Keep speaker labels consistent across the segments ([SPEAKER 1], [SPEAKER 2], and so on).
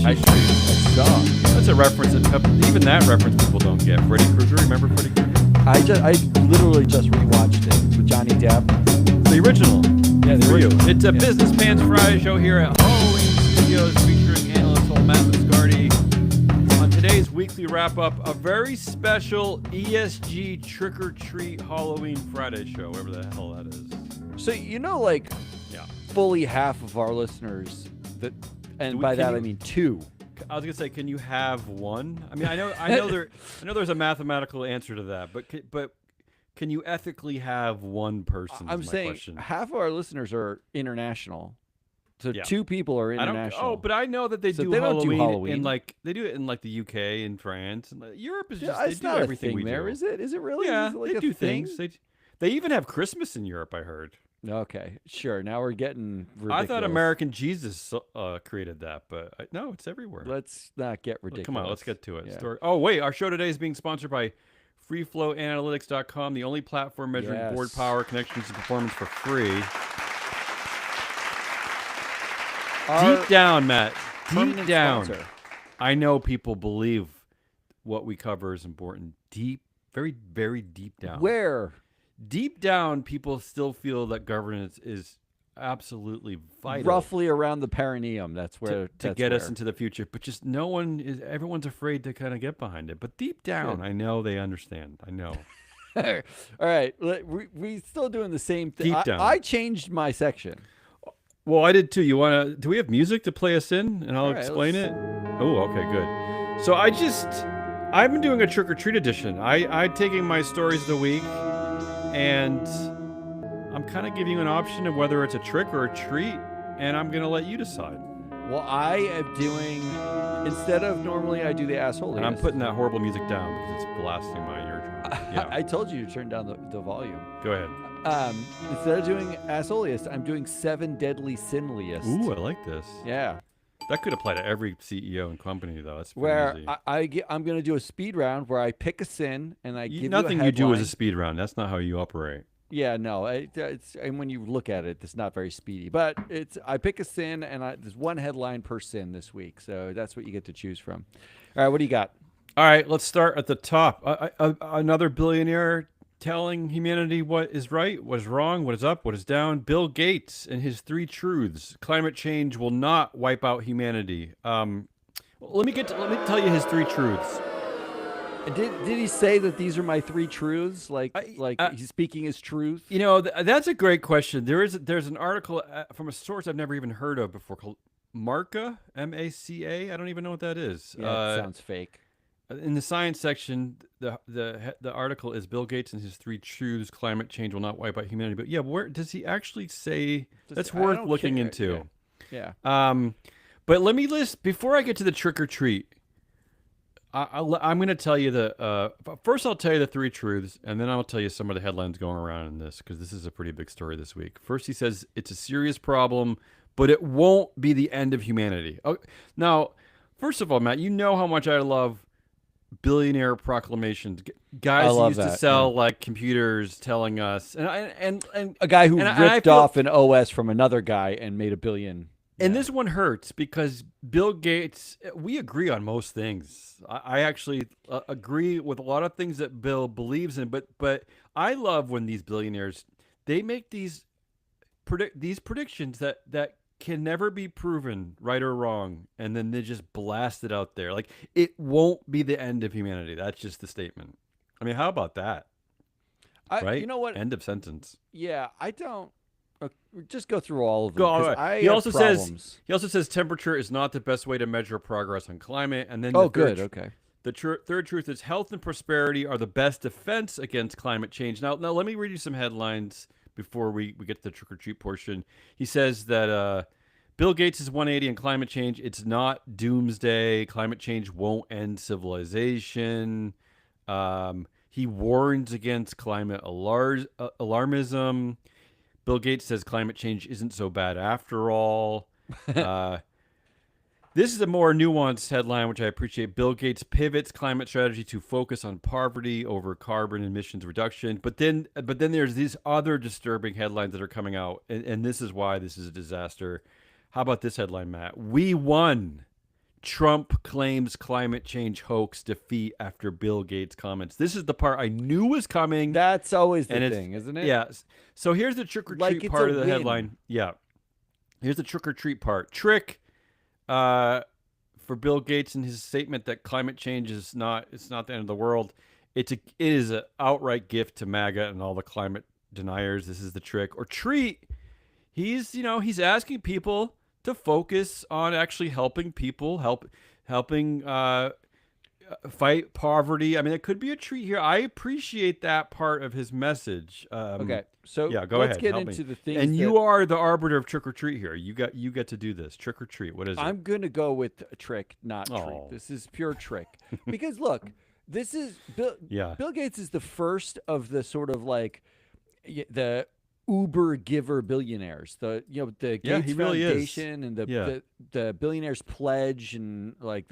[SPEAKER 1] I saw.
[SPEAKER 2] That's a reference that even that reference people don't get. Freddy Krueger, remember Freddy Krueger?
[SPEAKER 1] I literally just rewatched it with Johnny Depp.
[SPEAKER 2] The original.
[SPEAKER 1] Yeah, the
[SPEAKER 2] For you.
[SPEAKER 1] original.
[SPEAKER 2] It's a Business Pants Friday show here at Halloween Studios featuring analyst Matt Mascardi. On today's weekly wrap-up, a very special ESG trick-or-treat Halloween Friday show, whatever the hell that is.
[SPEAKER 1] So like
[SPEAKER 2] Yeah.
[SPEAKER 1] fully half of our listeners that, and by that I mean two.
[SPEAKER 2] I was gonna say, can you have one? I mean, I know there's a mathematical answer to that, but can you ethically have one person?
[SPEAKER 1] I'm
[SPEAKER 2] is my
[SPEAKER 1] saying
[SPEAKER 2] question.
[SPEAKER 1] half of our listeners are international, so
[SPEAKER 2] Yeah.
[SPEAKER 1] two people are
[SPEAKER 2] I
[SPEAKER 1] international.
[SPEAKER 2] don't. Oh, but I know that they
[SPEAKER 1] So
[SPEAKER 2] do
[SPEAKER 1] they don't do
[SPEAKER 2] Halloween,
[SPEAKER 1] Halloween.
[SPEAKER 2] in they do it in like the UK and France and Europe is just they
[SPEAKER 1] it's
[SPEAKER 2] do
[SPEAKER 1] not
[SPEAKER 2] everything
[SPEAKER 1] a thing
[SPEAKER 2] we
[SPEAKER 1] there,
[SPEAKER 2] do.
[SPEAKER 1] is it? Is it really?
[SPEAKER 2] Yeah,
[SPEAKER 1] Is it like
[SPEAKER 2] they
[SPEAKER 1] a
[SPEAKER 2] do
[SPEAKER 1] thing?
[SPEAKER 2] things. They even have Christmas in Europe. I heard.
[SPEAKER 1] Okay, sure. Now we're getting ridiculous.
[SPEAKER 2] I thought American Jesus created that, but no, it's everywhere.
[SPEAKER 1] Let's not get ridiculous.
[SPEAKER 2] Come on, let's get to it.
[SPEAKER 1] Yeah.
[SPEAKER 2] Oh wait, our show today is being sponsored by FreeFlowAnalytics.com, the only platform measuring board power, connections, and performance for free. Deep down, Matt. Deep down.
[SPEAKER 1] Sponsor.
[SPEAKER 2] I know people believe what we cover is important. Deep, very, very deep down.
[SPEAKER 1] Where?
[SPEAKER 2] Deep down, people still feel that governance is absolutely vital.
[SPEAKER 1] Roughly around the perineum. That's where
[SPEAKER 2] to get us into the future. But just everyone's afraid to kind of get behind it. But deep down, I know they understand. I know.
[SPEAKER 1] All right. We still doing the same thing.
[SPEAKER 2] Deep down.
[SPEAKER 1] I changed my section.
[SPEAKER 2] Well, I did too. Do we have music to play us in? And I'll
[SPEAKER 1] right,
[SPEAKER 2] explain it. Oh, okay, good. So I've been doing a trick-or-treat edition. I'm taking my stories of the week, and I'm kind of giving you an option of whether it's a trick or a treat, and I'm going to let you decide.
[SPEAKER 1] Well, I am doing, instead of normally I do the asshole.
[SPEAKER 2] And I'm putting that horrible music down because it's blasting my eardrum. Yeah.
[SPEAKER 1] I told you to turn down the volume.
[SPEAKER 2] Go ahead.
[SPEAKER 1] Instead of doing assholiest, I'm doing 7 deadly sinliest.
[SPEAKER 2] Ooh, I like this.
[SPEAKER 1] Yeah.
[SPEAKER 2] That could apply to every CEO and company, though. That's
[SPEAKER 1] Where
[SPEAKER 2] easy.
[SPEAKER 1] I'm going to do a speed round where I pick a sin and I give
[SPEAKER 2] nothing
[SPEAKER 1] you a
[SPEAKER 2] you do is
[SPEAKER 1] headline.
[SPEAKER 2] a speed round. That's not how you operate.
[SPEAKER 1] Yeah, no, it's and when you look at it, it's not very speedy. But I pick a sin, and there's one headline per sin this week, so that's what you get to choose from. All right, what do you got?
[SPEAKER 2] All right, let's start at the top. Another billionaire telling humanity what is right, what is wrong, what is up, what is down. Bill Gates and his 3 truths: climate change will not wipe out humanity. Let me tell you his 3 truths.
[SPEAKER 1] Did he say that these are my 3 truths? Like he's speaking his truth?
[SPEAKER 2] You know, that's a great question. There's an article from a source I've never even heard of before called Marca, M-A-C-A. I don't even know what that is.
[SPEAKER 1] Yeah, it sounds fake.
[SPEAKER 2] In the science section, the article is Bill Gates and his 3 truths: climate change will not wipe out humanity. But yeah, where does he actually say? That's worth looking into.
[SPEAKER 1] Yeah.
[SPEAKER 2] But let me list before I get to the trick or treat. I'm going to tell you first I'll tell you the 3 truths, and then I'll tell you some of the headlines going around in this, because this is a pretty big story this week. First, he says it's a serious problem, but it won't be the end of humanity. Now, first of all, Matt, you know how much I love billionaire proclamations. Guys who used to sell like computers telling us, and
[SPEAKER 1] a guy who ripped off an OS from another guy and made $1 billion.
[SPEAKER 2] And this one hurts because Bill Gates, we agree on most things. I actually agree with a lot of things that Bill believes in, but I love when these billionaires, they make these predictions that can never be proven right or wrong, and then they just blast it out there. Like, it won't be the end of humanity. That's just the statement. I mean, how about that? Right?
[SPEAKER 1] You know what?
[SPEAKER 2] End of sentence.
[SPEAKER 1] Yeah, I don't. Just go through all of them.
[SPEAKER 2] He also says temperature is not the best way to measure progress on climate. And then
[SPEAKER 1] okay.
[SPEAKER 2] The third truth is health and prosperity are the best defense against climate change. Now let me read you some headlines before we get to the trick or treat portion. He says that Bill Gates is 180 on climate change. It's not doomsday. Climate change won't end civilization. He warns against climate alarmism. Bill Gates says climate change isn't so bad after all. This is a more nuanced headline, which I appreciate. Bill Gates pivots climate strategy to focus on poverty over carbon emissions reduction. But then there's these other disturbing headlines that are coming out, and this is why this is a disaster. How about this headline, Matt? We won. Trump claims climate change hoax defeat after Bill Gates comments. This is the part I knew was coming.
[SPEAKER 1] That's always the
[SPEAKER 2] and it's,
[SPEAKER 1] thing, isn't it?
[SPEAKER 2] Yeah. So here's the trick or treat
[SPEAKER 1] Like it's
[SPEAKER 2] part
[SPEAKER 1] a
[SPEAKER 2] of the
[SPEAKER 1] win.
[SPEAKER 2] headline. Yeah. Here's the trick or treat part. Trick for Bill Gates and his statement that climate change is not the end of the world. It is an outright gift to MAGA and all the climate deniers. This is the trick. Or treat. He's asking people to focus on actually helping people, helping fight poverty. I mean, it could be a treat here. I appreciate that part of his message.
[SPEAKER 1] Okay, so
[SPEAKER 2] yeah, go
[SPEAKER 1] let's
[SPEAKER 2] ahead.
[SPEAKER 1] get
[SPEAKER 2] Help
[SPEAKER 1] into
[SPEAKER 2] me.
[SPEAKER 1] the things.
[SPEAKER 2] And
[SPEAKER 1] that
[SPEAKER 2] you are the arbiter of trick or treat here. You get to do this. Trick or treat. What is it?
[SPEAKER 1] I'm gonna go with a trick, not treat.
[SPEAKER 2] Oh.
[SPEAKER 1] This is pure trick because look, this is Bill.
[SPEAKER 2] Yeah.
[SPEAKER 1] Bill Gates is the first of the sort of like the Uber giver billionaires. The Gates
[SPEAKER 2] he really is.
[SPEAKER 1] Foundation and the Billionaires Pledge and like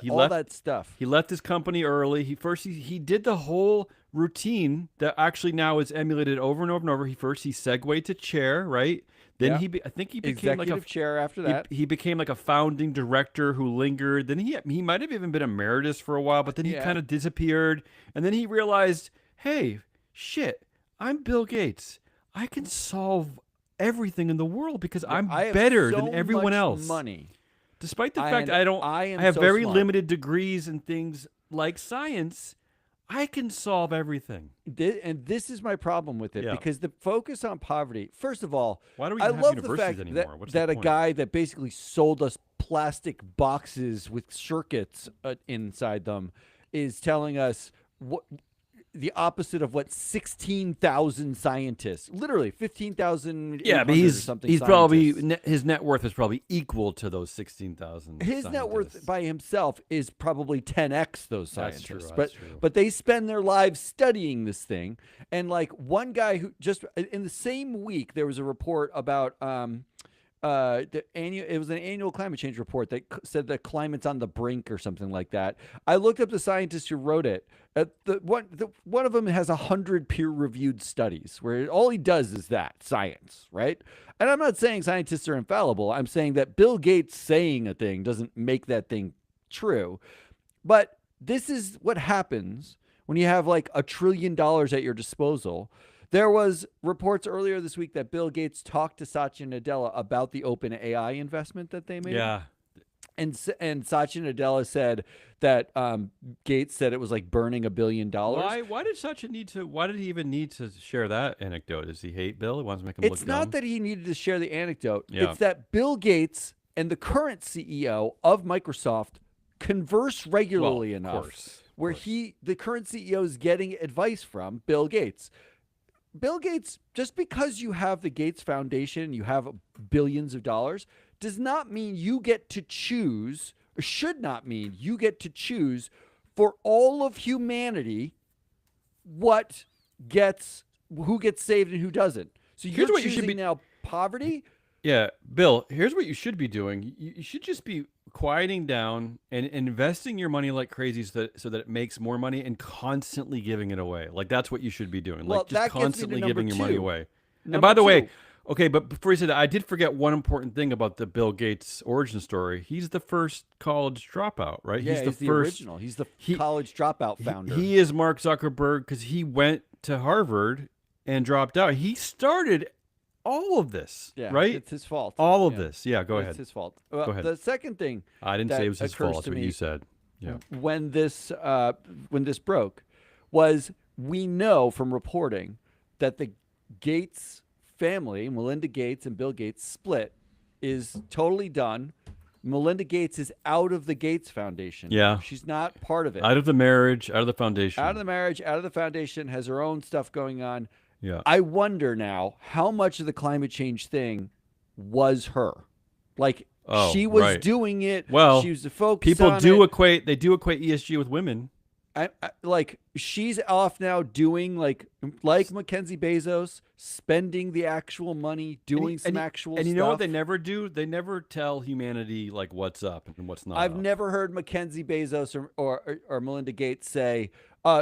[SPEAKER 1] all
[SPEAKER 2] left-
[SPEAKER 1] that stuff.
[SPEAKER 2] He left his company early. He did the whole routine that actually now is emulated over and over and over. He segued to chair, right? Then
[SPEAKER 1] Yeah.
[SPEAKER 2] I think he became
[SPEAKER 1] Executive
[SPEAKER 2] like a
[SPEAKER 1] chair after that.
[SPEAKER 2] He became like a founding director who lingered. Then he might have even been emeritus for a while, but then he
[SPEAKER 1] Yeah.
[SPEAKER 2] kind of disappeared. And then he realized, hey, shit, I'm Bill Gates. I can solve everything in the world because I'm
[SPEAKER 1] I have
[SPEAKER 2] better
[SPEAKER 1] so
[SPEAKER 2] than everyone
[SPEAKER 1] much
[SPEAKER 2] else.
[SPEAKER 1] Money.
[SPEAKER 2] Despite the
[SPEAKER 1] I
[SPEAKER 2] fact
[SPEAKER 1] am-
[SPEAKER 2] I
[SPEAKER 1] am
[SPEAKER 2] have
[SPEAKER 1] so
[SPEAKER 2] very
[SPEAKER 1] smart.
[SPEAKER 2] limited degrees in things like science, I can solve everything.
[SPEAKER 1] And this is my problem with it
[SPEAKER 2] Yeah.
[SPEAKER 1] because the focus on poverty. First of all,
[SPEAKER 2] Why do we
[SPEAKER 1] I
[SPEAKER 2] even have
[SPEAKER 1] love the
[SPEAKER 2] universities
[SPEAKER 1] fact
[SPEAKER 2] anymore? What's
[SPEAKER 1] that
[SPEAKER 2] the
[SPEAKER 1] a
[SPEAKER 2] point?
[SPEAKER 1] guy that basically sold us plastic boxes with circuits inside them is telling us what the opposite of what 16,000 scientists, literally 15,000.
[SPEAKER 2] Yeah, but
[SPEAKER 1] or something.
[SPEAKER 2] he's probably
[SPEAKER 1] scientists.
[SPEAKER 2] his net worth is probably equal to those 16,000.
[SPEAKER 1] His net worth
[SPEAKER 2] scientists.
[SPEAKER 1] by himself is probably 10x those
[SPEAKER 2] That's true,
[SPEAKER 1] scientists.
[SPEAKER 2] that's true.
[SPEAKER 1] But they spend their lives studying this thing. And like one guy who just in the same week there was a report about it was an annual climate change report that said that climate's on the brink or something like that. I looked up the scientists who wrote it. One of them has 100 peer-reviewed studies where all he does is that science, right? And I'm not saying scientists are infallible. I'm saying that Bill Gates saying a thing doesn't make that thing true. But this is what happens when you have like $1 trillion at your disposal. There was reports earlier this week that Bill Gates talked to Satya Nadella about the OpenAI investment that they made.
[SPEAKER 2] Yeah.
[SPEAKER 1] And Satya Nadella said that Gates said it was like burning $1 billion.
[SPEAKER 2] Why did he even need to share that anecdote? Does he hate Bill? He wants to make him
[SPEAKER 1] It's
[SPEAKER 2] look
[SPEAKER 1] not
[SPEAKER 2] dumb?
[SPEAKER 1] that he needed to share the anecdote.
[SPEAKER 2] Yeah.
[SPEAKER 1] It's that Bill Gates and the current CEO of Microsoft converse regularly
[SPEAKER 2] Well, of
[SPEAKER 1] enough
[SPEAKER 2] course, of
[SPEAKER 1] where
[SPEAKER 2] course.
[SPEAKER 1] the current CEO is getting advice from Bill Gates. Bill Gates, just because you have the Gates Foundation, you have billions of dollars, does not mean you get to choose, or should not mean you get to choose for all of humanity who gets saved and who doesn't. So
[SPEAKER 2] Here's
[SPEAKER 1] you're
[SPEAKER 2] what you should
[SPEAKER 1] choosing
[SPEAKER 2] be-
[SPEAKER 1] now poverty.
[SPEAKER 2] Yeah, Bill, here's what you should be doing. You should just be quieting down and investing your money like crazy so that it makes more money and constantly giving it away. Like that's what you should be doing.
[SPEAKER 1] Well,
[SPEAKER 2] Like
[SPEAKER 1] that
[SPEAKER 2] just
[SPEAKER 1] gets me to
[SPEAKER 2] constantly
[SPEAKER 1] number
[SPEAKER 2] giving your money
[SPEAKER 1] two.
[SPEAKER 2] away. And
[SPEAKER 1] Number
[SPEAKER 2] by the way,
[SPEAKER 1] two.
[SPEAKER 2] okay, but before you say that, I did forget one important thing about the Bill Gates origin story. He's the first college dropout, right?
[SPEAKER 1] Yeah, he's the
[SPEAKER 2] first
[SPEAKER 1] original. He's the
[SPEAKER 2] he-
[SPEAKER 1] college dropout founder.
[SPEAKER 2] He is Mark Zuckerberg because he went to Harvard and dropped out. He started all of this,
[SPEAKER 1] yeah,
[SPEAKER 2] right?
[SPEAKER 1] It's his fault.
[SPEAKER 2] All of
[SPEAKER 1] Yeah.
[SPEAKER 2] this. Yeah, go
[SPEAKER 1] It's
[SPEAKER 2] ahead.
[SPEAKER 1] his fault. Well,
[SPEAKER 2] Go ahead.
[SPEAKER 1] The second thing
[SPEAKER 2] I didn't
[SPEAKER 1] that
[SPEAKER 2] say it was his
[SPEAKER 1] occurs
[SPEAKER 2] fault.
[SPEAKER 1] to
[SPEAKER 2] That's what
[SPEAKER 1] me
[SPEAKER 2] you said. Yeah.
[SPEAKER 1] when this broke was we know from reporting that the Gates family, Melinda Gates and Bill Gates split is totally done. Melinda Gates is out of the Gates Foundation.
[SPEAKER 2] Yeah.
[SPEAKER 1] She's not part of it.
[SPEAKER 2] Out of the marriage, out of the foundation.
[SPEAKER 1] Out of the marriage, out of the foundation, has her own stuff going on.
[SPEAKER 2] yeah.
[SPEAKER 1] I wonder now how much of the climate change thing was her. Like
[SPEAKER 2] Oh,
[SPEAKER 1] she was
[SPEAKER 2] right.
[SPEAKER 1] doing it.
[SPEAKER 2] Well,
[SPEAKER 1] she was the focus.
[SPEAKER 2] People
[SPEAKER 1] on
[SPEAKER 2] do
[SPEAKER 1] it.
[SPEAKER 2] equate ESG with women.
[SPEAKER 1] Like she's off now doing like Mackenzie Bezos, spending the actual money, doing some actual
[SPEAKER 2] And
[SPEAKER 1] stuff.
[SPEAKER 2] you know what they never do? They never tell humanity like what's up and what's not.
[SPEAKER 1] I've
[SPEAKER 2] up.
[SPEAKER 1] never heard Mackenzie Bezos or Melinda Gates say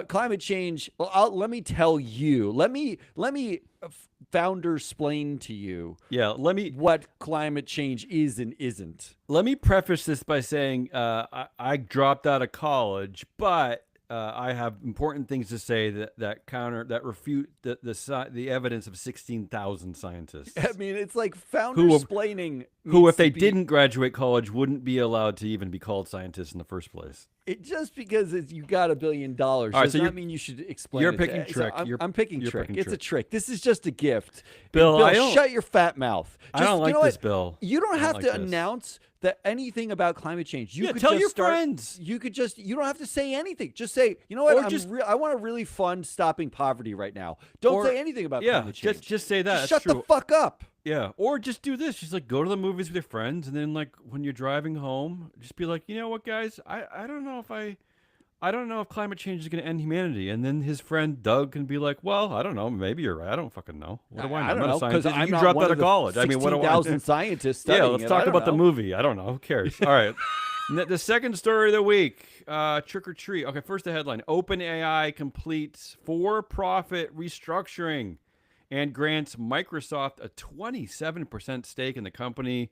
[SPEAKER 1] climate change. Let me tell you. Let me founder explain to you
[SPEAKER 2] Yeah,
[SPEAKER 1] what climate change is and isn't.
[SPEAKER 2] let me preface this by saying I dropped out of college, but I have important things to say that refute the evidence of 16,000 scientists
[SPEAKER 1] I mean, it's like founder
[SPEAKER 2] Who-
[SPEAKER 1] explaining
[SPEAKER 2] who, if
[SPEAKER 1] needs to
[SPEAKER 2] they
[SPEAKER 1] be-
[SPEAKER 2] didn't graduate college, wouldn't be allowed to even be called scientists in the first place.
[SPEAKER 1] It just because you got $1 billion
[SPEAKER 2] All right,
[SPEAKER 1] does
[SPEAKER 2] so
[SPEAKER 1] not
[SPEAKER 2] you're-
[SPEAKER 1] mean you should explain.
[SPEAKER 2] you're
[SPEAKER 1] it
[SPEAKER 2] picking
[SPEAKER 1] to,
[SPEAKER 2] trick.
[SPEAKER 1] I'm picking
[SPEAKER 2] You're
[SPEAKER 1] trick.
[SPEAKER 2] picking
[SPEAKER 1] It's a
[SPEAKER 2] trick.
[SPEAKER 1] trick. This is just a gift.
[SPEAKER 2] Bill, I don't-
[SPEAKER 1] shut your fat mouth.
[SPEAKER 2] I don't
[SPEAKER 1] Just-
[SPEAKER 2] like
[SPEAKER 1] you know
[SPEAKER 2] this,
[SPEAKER 1] what?
[SPEAKER 2] Bill.
[SPEAKER 1] You don't
[SPEAKER 2] I
[SPEAKER 1] have
[SPEAKER 2] don't
[SPEAKER 1] to
[SPEAKER 2] like this.
[SPEAKER 1] announce that anything about climate change. You
[SPEAKER 2] Yeah,
[SPEAKER 1] could
[SPEAKER 2] tell
[SPEAKER 1] just
[SPEAKER 2] your
[SPEAKER 1] start,
[SPEAKER 2] friends.
[SPEAKER 1] You could just. You don't have to say anything. Just say, you know what?
[SPEAKER 2] Or
[SPEAKER 1] I want to really fund stopping poverty right now. Don't
[SPEAKER 2] Or-
[SPEAKER 1] say anything about
[SPEAKER 2] Yeah,
[SPEAKER 1] climate change.
[SPEAKER 2] just say that.
[SPEAKER 1] Just
[SPEAKER 2] That's
[SPEAKER 1] shut
[SPEAKER 2] true.
[SPEAKER 1] the fuck up.
[SPEAKER 2] Yeah, or just do this. Just like go to the movies with your friends, and then like when you're driving home, just be like, you know what, guys, I don't know if I don't know if climate change is going to end humanity. And then his friend Doug can be like, well, I don't know, maybe you're right. I don't fucking know. What do I know?
[SPEAKER 1] I
[SPEAKER 2] I'm
[SPEAKER 1] don't
[SPEAKER 2] not
[SPEAKER 1] know
[SPEAKER 2] a scientist.
[SPEAKER 1] I'm
[SPEAKER 2] You
[SPEAKER 1] not
[SPEAKER 2] dropped
[SPEAKER 1] one
[SPEAKER 2] out of
[SPEAKER 1] the
[SPEAKER 2] college. I mean, what do I
[SPEAKER 1] 16,000 scientists studying
[SPEAKER 2] Yeah, let's
[SPEAKER 1] it.
[SPEAKER 2] talk
[SPEAKER 1] I don't
[SPEAKER 2] about the
[SPEAKER 1] know.
[SPEAKER 2] movie. I don't know. Who cares? All right. The second story of the week, trick or treat. Okay, first the headline. OpenAI completes for-profit restructuring and grants Microsoft a 27% stake in the company.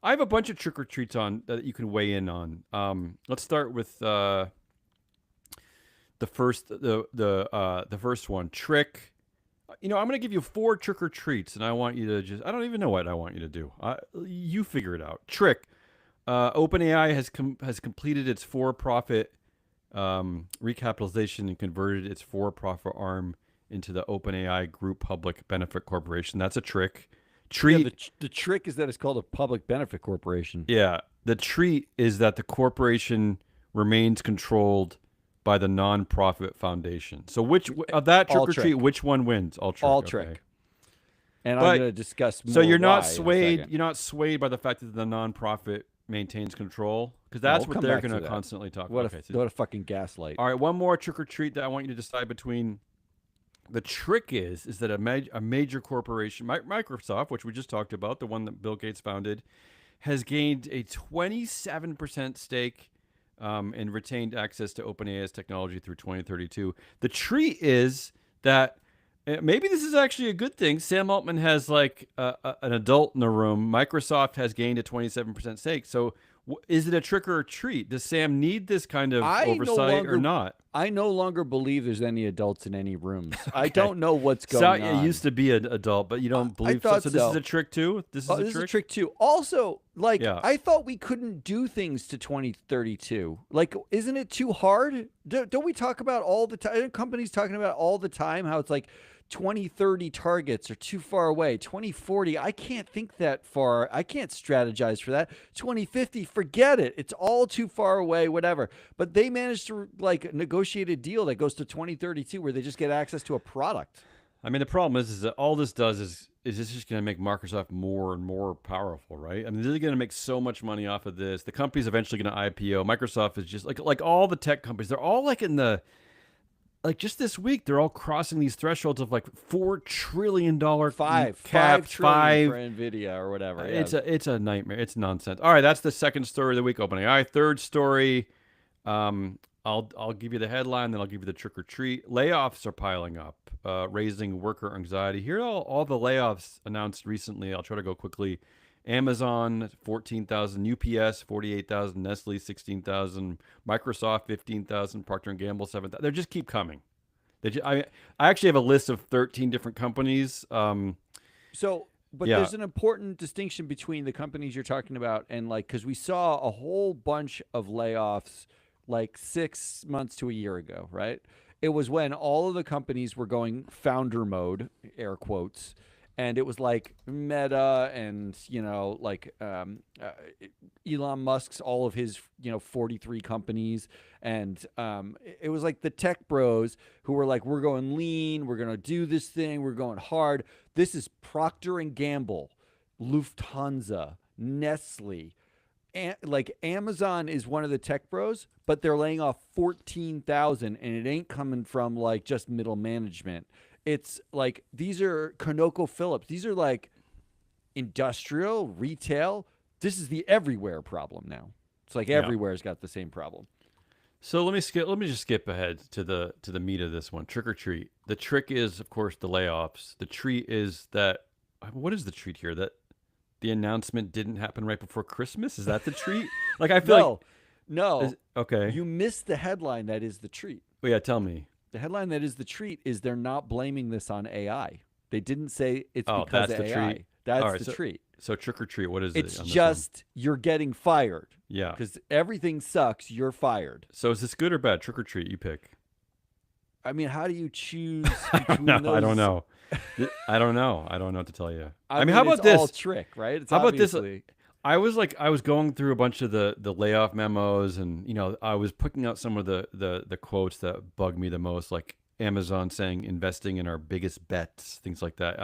[SPEAKER 2] I have a bunch of trick or treats on that you can weigh in on. Let's start with the first one. Trick. You know, I'm going to give you 4 trick or treats, and I want you to I don't even know what I want you to do. You figure it out. Trick. OpenAI has completed its for-profit recapitalization and converted its for-profit arm into the OpenAI Group Public Benefit Corporation. That's a trick. Treat.
[SPEAKER 1] Yeah, the trick is that it's called a public benefit corporation.
[SPEAKER 2] Yeah. The treat is that the corporation remains controlled by the nonprofit foundation. So which of that trick
[SPEAKER 1] All
[SPEAKER 2] or treat,
[SPEAKER 1] trick.
[SPEAKER 2] which one wins? All trick.
[SPEAKER 1] All
[SPEAKER 2] okay.
[SPEAKER 1] trick. And
[SPEAKER 2] But-
[SPEAKER 1] I'm going to discuss more
[SPEAKER 2] So you're not
[SPEAKER 1] why in a
[SPEAKER 2] swayed.
[SPEAKER 1] second.
[SPEAKER 2] You're not swayed by the fact that the nonprofit maintains control, because that's
[SPEAKER 1] we'll
[SPEAKER 2] what
[SPEAKER 1] come
[SPEAKER 2] they're
[SPEAKER 1] back to
[SPEAKER 2] going to
[SPEAKER 1] that.
[SPEAKER 2] constantly talk
[SPEAKER 1] What
[SPEAKER 2] about.
[SPEAKER 1] a fucking gaslight.
[SPEAKER 2] All right, one more trick or treat that I want you to decide between. The trick is that a major corporation, Microsoft, which we just talked about, the one that Bill Gates founded, has gained a 27% stake and retained access to OpenAI's technology through 2032. The treat is that maybe this is actually a good thing. Sam Altman has like an adult in the room. Microsoft has gained a 27% stake. So is it a trick or a treat? Does Sam need this kind of
[SPEAKER 1] I no
[SPEAKER 2] oversight or
[SPEAKER 1] longer-
[SPEAKER 2] not?
[SPEAKER 1] I no longer believe there's any adults in any rooms. I don't know what's going on.
[SPEAKER 2] It used to be an adult, but you don't believe so.
[SPEAKER 1] thought
[SPEAKER 2] So this is
[SPEAKER 1] so.
[SPEAKER 2] a trick too. This is
[SPEAKER 1] Oh,
[SPEAKER 2] a
[SPEAKER 1] this
[SPEAKER 2] trick.
[SPEAKER 1] is a trick too. Also, like
[SPEAKER 2] Yeah.
[SPEAKER 1] I thought we couldn't do things to 2032. Like, isn't it too hard? Don't we talk about all the time? Companies talking about all the time how it's like 2030 targets are too far away. 2040, I can't think that far. I can't strategize for that. 2050, forget it. It's all too far away. Whatever. But they managed to like negotiate a deal that goes to 2032 where they just get access to a product.
[SPEAKER 2] I mean, the problem is that all this does is this just going to make Microsoft more and more powerful, right? I mean, they're going to make so much money off of this. The company's eventually going to IPO. Microsoft is just like all the tech companies. They're all like in the just this week, they're all crossing these thresholds of like $4 trillion
[SPEAKER 1] Five
[SPEAKER 2] caps,
[SPEAKER 1] trillion for Nvidia or whatever. Yeah.
[SPEAKER 2] It's a nightmare. It's nonsense. All right, that's the second story of the week. OpenAI. Third story. I'll give you the headline, then I'll give you the trick or treat. Layoffs are piling up, raising worker anxiety. Here are all the layoffs announced recently. I'll try to go quickly. Amazon 14,000, UPS 48,000, Nestle 16,000, Microsoft 15,000, Procter and Gamble 7,000. They just keep coming. I actually have a list of 13 different companies.
[SPEAKER 1] But
[SPEAKER 2] Yeah.
[SPEAKER 1] there's an important distinction between the companies you're talking about and like, because we saw a whole bunch of layoffs like 6 months to a year ago, right? It was when all of the companies were going founder mode, air quotes, and it was like Meta and, Elon Musk's, all of his, 43 companies. And it was like the tech bros who were like, we're going lean. We're going to do this thing. We're going hard. This is Procter and Gamble, Lufthansa, Nestle. Like Amazon is one of the tech bros, but they're laying off 14,000 and it ain't coming from like just middle management. It's like these are ConocoPhillips. These are like industrial, retail. This is the everywhere problem now. It's like
[SPEAKER 2] Yeah.
[SPEAKER 1] everywhere's got the same problem.
[SPEAKER 2] So let me just skip ahead to the meat of this one. Trick or treat. The trick is, of course, the layoffs. The treat is that what is the treat here? That the announcement didn't happen right before Christmas? Is that the treat? Like I feel like
[SPEAKER 1] No, no,
[SPEAKER 2] okay.
[SPEAKER 1] you missed the headline that is the treat.
[SPEAKER 2] Well, yeah, tell me.
[SPEAKER 1] The headline that is the treat is they're not blaming this on AI. They didn't say it's
[SPEAKER 2] Oh,
[SPEAKER 1] because
[SPEAKER 2] that's
[SPEAKER 1] of
[SPEAKER 2] the
[SPEAKER 1] AI.
[SPEAKER 2] treat. All
[SPEAKER 1] That's
[SPEAKER 2] right,
[SPEAKER 1] the treat.
[SPEAKER 2] so trick or treat. What is
[SPEAKER 1] It's
[SPEAKER 2] it on this one?
[SPEAKER 1] just you're getting fired
[SPEAKER 2] Yeah.
[SPEAKER 1] because everything sucks. You're fired.
[SPEAKER 2] So is this good or bad? Trick or treat? You pick.
[SPEAKER 1] I mean, how do you choose
[SPEAKER 2] No,
[SPEAKER 1] between those?
[SPEAKER 2] I don't know. I don't know. I don't know what to tell you.
[SPEAKER 1] I
[SPEAKER 2] mean, how
[SPEAKER 1] it's
[SPEAKER 2] about this?
[SPEAKER 1] all trick, right? It's
[SPEAKER 2] How about this?
[SPEAKER 1] obviously
[SPEAKER 2] I was going through a bunch of the layoff memos, and I was picking out some of the quotes that bugged me the most, like Amazon saying investing in our biggest bets, things like that.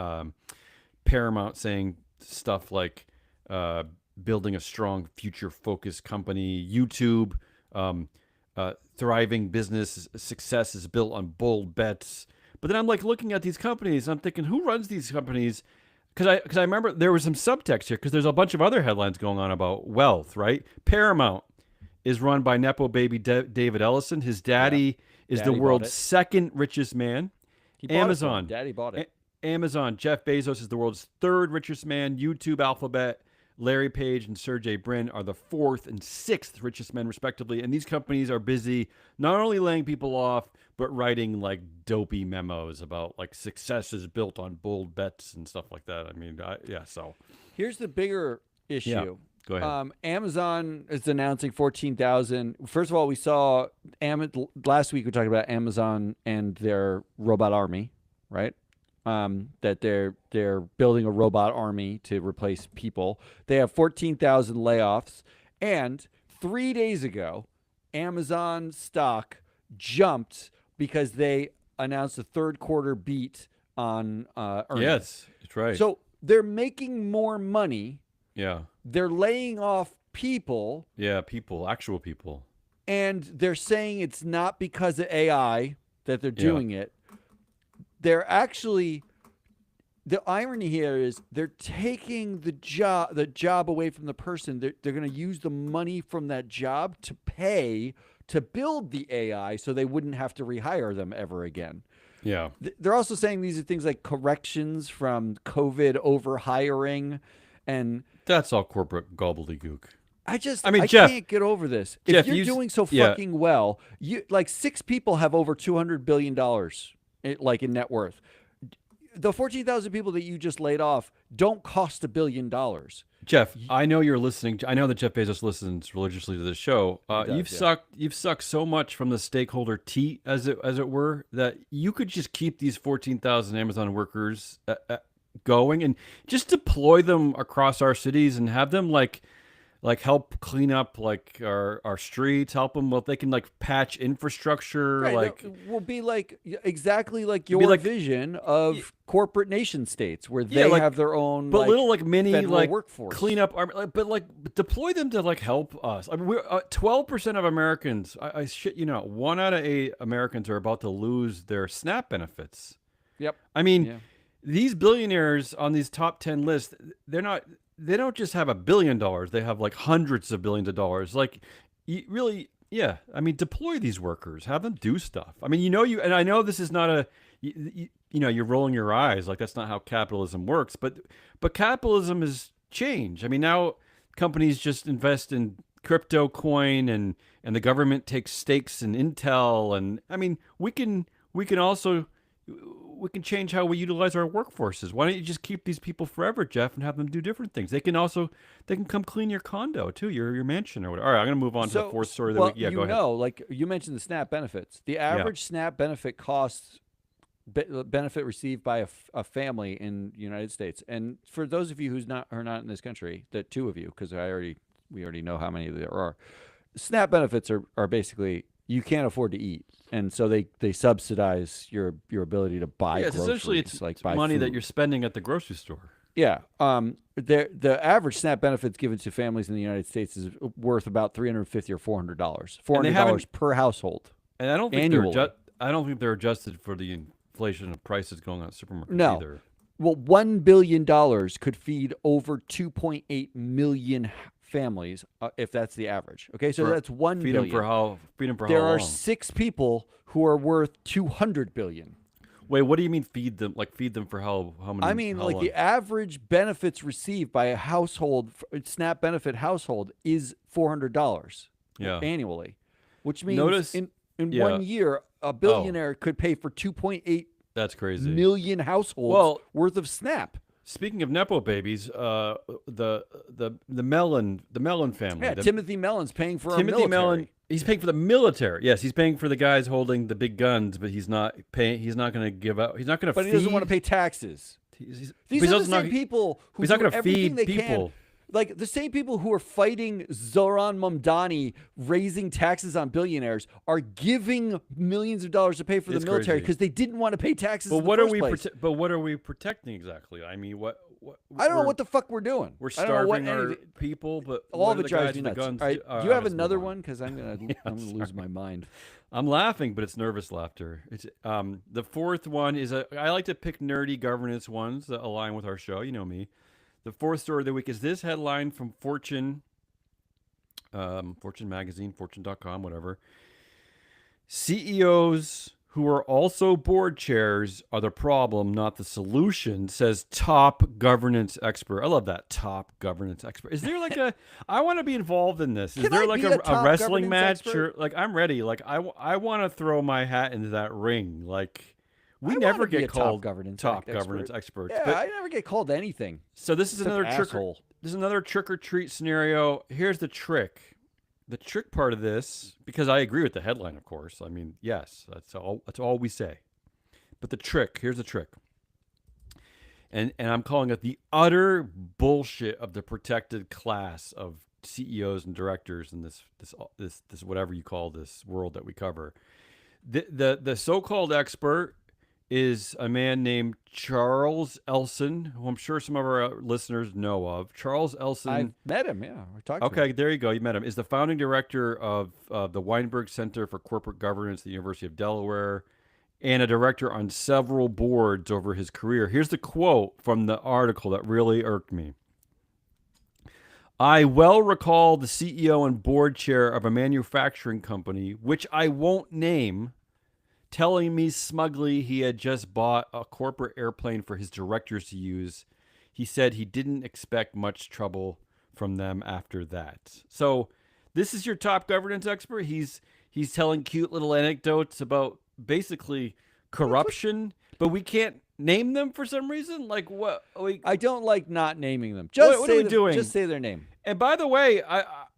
[SPEAKER 2] Paramount saying stuff like building a strong future focused company. YouTube, thriving business success is built on bold bets. But then I'm like looking at these companies, I'm thinking, who runs these companies? Because I remember there was some subtext here because there's a bunch of other headlines going on about wealth, right? Paramount is run by Nepo baby David Ellison. His
[SPEAKER 1] yeah.
[SPEAKER 2] daddy is the
[SPEAKER 1] Daddy bought
[SPEAKER 2] world's
[SPEAKER 1] it.
[SPEAKER 2] second richest man.
[SPEAKER 1] He bought it for him.
[SPEAKER 2] Amazon.
[SPEAKER 1] Daddy bought it.
[SPEAKER 2] Amazon, Jeff Bezos is the world's third richest man. YouTube, Alphabet, Larry Page, and Sergey Brin are the fourth and sixth richest men, respectively. And these companies are busy not only laying people off, but writing like dopey memos about like success is built on bold bets and stuff like that. I mean, yeah, so.
[SPEAKER 1] Here's the bigger issue.
[SPEAKER 2] Yeah, go ahead.
[SPEAKER 1] Amazon is announcing 14,000. First of all, we saw last week we talked about Amazon and their robot army, right? That they're building a robot army to replace people. They have 14,000 layoffs, and 3 days ago, Amazon stock jumped because they announced a third quarter beat on earnings.
[SPEAKER 2] Yes, that's right.
[SPEAKER 1] So they're making more money.
[SPEAKER 2] yeah.
[SPEAKER 1] They're laying off people,
[SPEAKER 2] Yeah, people, actual people.
[SPEAKER 1] and they're saying it's not because of AI that they're doing it. They're actually, the irony here is they're taking the job away from the person. They're going to use the money from that job to pay to build the AI so they wouldn't have to rehire them ever again.
[SPEAKER 2] Yeah.
[SPEAKER 1] They're also saying these are things like corrections from COVID overhiring, and
[SPEAKER 2] That's all corporate gobbledygook.
[SPEAKER 1] I
[SPEAKER 2] Jeff,
[SPEAKER 1] can't get over this.
[SPEAKER 2] Jeff,
[SPEAKER 1] If you're doing so
[SPEAKER 2] yeah.
[SPEAKER 1] fucking well, you like 6 people have over $200 billion like in net worth. The 14,000 people that you just laid off don't cost $1 billion.
[SPEAKER 2] Jeff, I know you're listening. I know that Jeff Bezos listens religiously to the show.
[SPEAKER 1] He does, yeah.
[SPEAKER 2] You've sucked so much from the stakeholder teat, as it were, that you could just keep these 14,000 Amazon workers going and just deploy them across our cities and have them like help clean up like our streets, help them they can like patch infrastructure,
[SPEAKER 1] Right,
[SPEAKER 2] like
[SPEAKER 1] that will be like exactly like
[SPEAKER 2] be
[SPEAKER 1] your
[SPEAKER 2] like-
[SPEAKER 1] vision of corporate nation states where
[SPEAKER 2] Yeah,
[SPEAKER 1] they
[SPEAKER 2] like-
[SPEAKER 1] have their own
[SPEAKER 2] but
[SPEAKER 1] like,
[SPEAKER 2] little like mini
[SPEAKER 1] federal
[SPEAKER 2] like
[SPEAKER 1] workforce.
[SPEAKER 2] clean up but like deploy them to like help us. I mean, we're 12% of Americans. I shit you not. 1 out of 8 Americans are about to lose their SNAP benefits.
[SPEAKER 1] Yep.
[SPEAKER 2] I mean,
[SPEAKER 1] Yeah.
[SPEAKER 2] these billionaires on these top 10 lists, they don't just have $1 billion. They have like hundreds of billions of dollars. Like, you really, yeah. I mean, deploy these workers, have them do stuff. I mean, and I know this is not you're rolling your eyes like that's not how capitalism works, but capitalism has changed. I mean, now companies just invest in crypto coin and the government takes stakes in Intel. And I mean, we can also we can change how we utilize our workforces. Why don't you just keep these people forever, Jeff, and have them do different things? They can come clean your condo too, your mansion or whatever. All right, I'm going to move on to the fourth story of the week. Yeah, go ahead.
[SPEAKER 1] Like you mentioned the SNAP benefits. The average SNAP benefit costs benefit received by a family in the United States. And for those of you who are not in this country, the 2 of you, because we already know how many there are. SNAP benefits are basically you can't afford to eat, and so they subsidize your ability to buy.
[SPEAKER 2] Yeah, essentially
[SPEAKER 1] groceries,
[SPEAKER 2] it's
[SPEAKER 1] like buy
[SPEAKER 2] money that
[SPEAKER 1] food.
[SPEAKER 2] you're spending at the grocery store.
[SPEAKER 1] Yeah. The average SNAP benefits given to families in the United States is worth about $350 or $400. $400 per household.
[SPEAKER 2] And I don't think
[SPEAKER 1] annually.
[SPEAKER 2] I don't think they're adjusted for the inflation of prices going on at supermarkets
[SPEAKER 1] No.
[SPEAKER 2] either.
[SPEAKER 1] Well, $1 billion could feed over 2.8 million families, if that's the average. Okay, so
[SPEAKER 2] For-
[SPEAKER 1] that's 1
[SPEAKER 2] feed them
[SPEAKER 1] billion.
[SPEAKER 2] for how? Feed them for
[SPEAKER 1] There
[SPEAKER 2] how
[SPEAKER 1] are
[SPEAKER 2] long?
[SPEAKER 1] 6 people who are worth 200 billion.
[SPEAKER 2] Wait, what do you mean feed them? Like feed them for how many?
[SPEAKER 1] I mean,
[SPEAKER 2] how
[SPEAKER 1] like
[SPEAKER 2] long?
[SPEAKER 1] the average benefits received by a household, SNAP benefit household, is $400
[SPEAKER 2] Yeah.
[SPEAKER 1] annually, which means
[SPEAKER 2] Notice-
[SPEAKER 1] in
[SPEAKER 2] yeah.
[SPEAKER 1] 1 year, a billionaire could pay for 2.8
[SPEAKER 2] That's crazy.
[SPEAKER 1] million households
[SPEAKER 2] Well,
[SPEAKER 1] worth of SNAP.
[SPEAKER 2] Speaking of nepo babies, the Mellon family.
[SPEAKER 1] Yeah,
[SPEAKER 2] the,
[SPEAKER 1] Timothy Mellon's paying for
[SPEAKER 2] Timothy
[SPEAKER 1] our military.
[SPEAKER 2] Mellon. He's paying for the military. Yes, he's paying for the guys holding the big guns, but he's not paying. He's not going to give out. He's not going to.
[SPEAKER 1] But he doesn't want to pay taxes.
[SPEAKER 2] These
[SPEAKER 1] These are the same people who
[SPEAKER 2] he's not
[SPEAKER 1] do
[SPEAKER 2] gonna
[SPEAKER 1] everything
[SPEAKER 2] feed
[SPEAKER 1] they
[SPEAKER 2] people.
[SPEAKER 1] can. Like the same people who are fighting Zoran Mamdani raising taxes on billionaires are giving millions of dollars to pay for
[SPEAKER 2] It's
[SPEAKER 1] the military
[SPEAKER 2] crazy.
[SPEAKER 1] because they didn't want to pay taxes.
[SPEAKER 2] But
[SPEAKER 1] in
[SPEAKER 2] what
[SPEAKER 1] the
[SPEAKER 2] are
[SPEAKER 1] first
[SPEAKER 2] we?
[SPEAKER 1] place.
[SPEAKER 2] But what are we protecting exactly? I mean, what?
[SPEAKER 1] I don't know
[SPEAKER 2] we're-
[SPEAKER 1] what the fuck we're doing.
[SPEAKER 2] We're
[SPEAKER 1] I don't know what
[SPEAKER 2] starving our
[SPEAKER 1] anything-
[SPEAKER 2] people, but
[SPEAKER 1] all
[SPEAKER 2] what
[SPEAKER 1] of
[SPEAKER 2] are
[SPEAKER 1] it
[SPEAKER 2] the
[SPEAKER 1] drives
[SPEAKER 2] guys
[SPEAKER 1] me
[SPEAKER 2] with the
[SPEAKER 1] nuts.
[SPEAKER 2] guns
[SPEAKER 1] All right,
[SPEAKER 2] do?
[SPEAKER 1] do you have
[SPEAKER 2] I'll just
[SPEAKER 1] another
[SPEAKER 2] move on.
[SPEAKER 1] one? Because I'm gonna lose my mind.
[SPEAKER 2] I'm laughing, but it's nervous laughter. It's the fourth one is I like to pick nerdy governance ones that align with our show. You know me. The fourth story of the week is this headline from Fortune, Fortune magazine, Fortune.com, whatever. CEOs who are also board chairs are the problem, not the solution, says top governance expert. I love that, top governance expert. Is there like a? I want to be involved in this. Is
[SPEAKER 1] Can
[SPEAKER 2] there
[SPEAKER 1] I
[SPEAKER 2] like
[SPEAKER 1] be
[SPEAKER 2] a
[SPEAKER 1] a top
[SPEAKER 2] wrestling
[SPEAKER 1] governance
[SPEAKER 2] match?
[SPEAKER 1] expert?
[SPEAKER 2] Or like I'm ready. Like I want to throw my hat into that ring. Like we
[SPEAKER 1] I
[SPEAKER 2] never
[SPEAKER 1] wanna be
[SPEAKER 2] get
[SPEAKER 1] a top
[SPEAKER 2] called
[SPEAKER 1] governance
[SPEAKER 2] top
[SPEAKER 1] expert.
[SPEAKER 2] governance experts.
[SPEAKER 1] Yeah,
[SPEAKER 2] But-
[SPEAKER 1] I never get called anything.
[SPEAKER 2] so this is
[SPEAKER 1] Except
[SPEAKER 2] another trick.
[SPEAKER 1] asshole.
[SPEAKER 2] This is another trick or treat scenario. Here's the trick. The trick part of this, because I agree with the headline, of course. I mean, yes, that's all we say. But the trick, here's the trick. And I'm calling it the utter bullshit of the protected class of CEOs and directors in this whatever you call this world that we cover. The so-called expert is a man named Charles Elson, who I'm sure some of our listeners know of. Charles Elson.
[SPEAKER 1] I've met him. Yeah, we talked. To him.
[SPEAKER 2] Okay, there you go. You met him. Is the founding director of the Weinberg Center for Corporate Governance at the University of Delaware, and a director on several boards over his career. Here's the quote from the article that really irked me. I well recall the CEO and board chair of a manufacturing company, which I won't name, telling me smugly he had just bought a corporate airplane for his directors to use. He said he didn't expect much trouble from them after that. So this is your top governance expert. He's telling cute little anecdotes about basically corruption, but we can't name them for some reason. Like what?
[SPEAKER 1] I don't like not naming them. Just
[SPEAKER 2] What
[SPEAKER 1] say
[SPEAKER 2] are we doing?
[SPEAKER 1] Just say their name.
[SPEAKER 2] And by the way,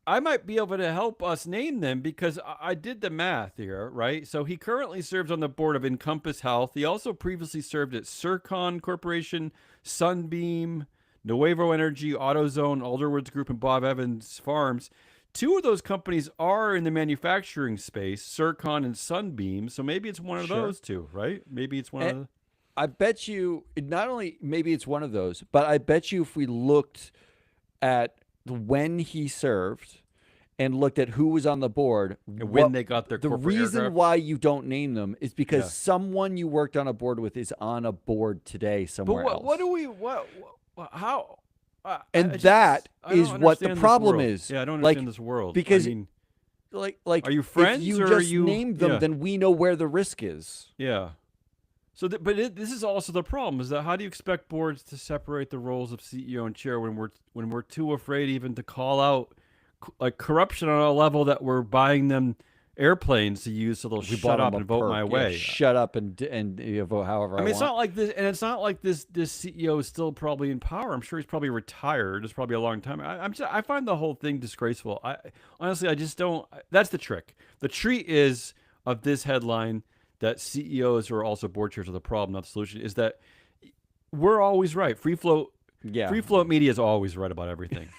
[SPEAKER 2] I might be able to help us name them because I did the math here, right? So he currently serves on the board of Encompass Health. He also previously served at Circon Corporation, Sunbeam, Nuevo Energy, AutoZone, Alderwoods Group, and Bob Evans Farms. Two of those companies are in the manufacturing space, Circon and Sunbeam. So maybe it's one of
[SPEAKER 1] Sure.
[SPEAKER 2] those two, right? Maybe it's one of the...
[SPEAKER 1] I bet you not only maybe it's one of those, but I bet you if we looked at when he served and looked at who was on the board,
[SPEAKER 2] And when they got their
[SPEAKER 1] the
[SPEAKER 2] corporate
[SPEAKER 1] reason
[SPEAKER 2] aircraft.
[SPEAKER 1] why you don't name them is because
[SPEAKER 2] Yeah.
[SPEAKER 1] someone you worked on a board with is on a board today
[SPEAKER 2] But
[SPEAKER 1] somewhere else.
[SPEAKER 2] what do we... how...
[SPEAKER 1] And
[SPEAKER 2] I just-
[SPEAKER 1] that
[SPEAKER 2] I don't
[SPEAKER 1] is what the
[SPEAKER 2] understand this
[SPEAKER 1] problem
[SPEAKER 2] world.
[SPEAKER 1] is.
[SPEAKER 2] Yeah, I don't
[SPEAKER 1] Like,
[SPEAKER 2] understand this world.
[SPEAKER 1] because
[SPEAKER 2] I mean,
[SPEAKER 1] like
[SPEAKER 2] Are you
[SPEAKER 1] if
[SPEAKER 2] friends
[SPEAKER 1] you
[SPEAKER 2] or
[SPEAKER 1] just
[SPEAKER 2] are you-
[SPEAKER 1] named them,
[SPEAKER 2] yeah.
[SPEAKER 1] then we know where the risk is.
[SPEAKER 2] yeah. So, this is also the problem: is that how do you expect boards to separate the roles of CEO and chair when we're too afraid even to call out like corruption on a level that we're buying them airplanes to use so they'll
[SPEAKER 1] We
[SPEAKER 2] shut
[SPEAKER 1] bought
[SPEAKER 2] up
[SPEAKER 1] them a
[SPEAKER 2] and vote
[SPEAKER 1] perk.
[SPEAKER 2] my
[SPEAKER 1] Yeah,
[SPEAKER 2] way.
[SPEAKER 1] shut up and you vote however
[SPEAKER 2] I mean, it's
[SPEAKER 1] want.
[SPEAKER 2] not like this, and it's not like this CEO is still probably in power. I'm sure he's probably retired. It's probably a long time. I find the whole thing disgraceful. I honestly, I just don't. That's the trick. The treat is of this headline that CEOs who are also board chairs are the problem, not the solution. Is that we're always right. Free float media is always right about everything.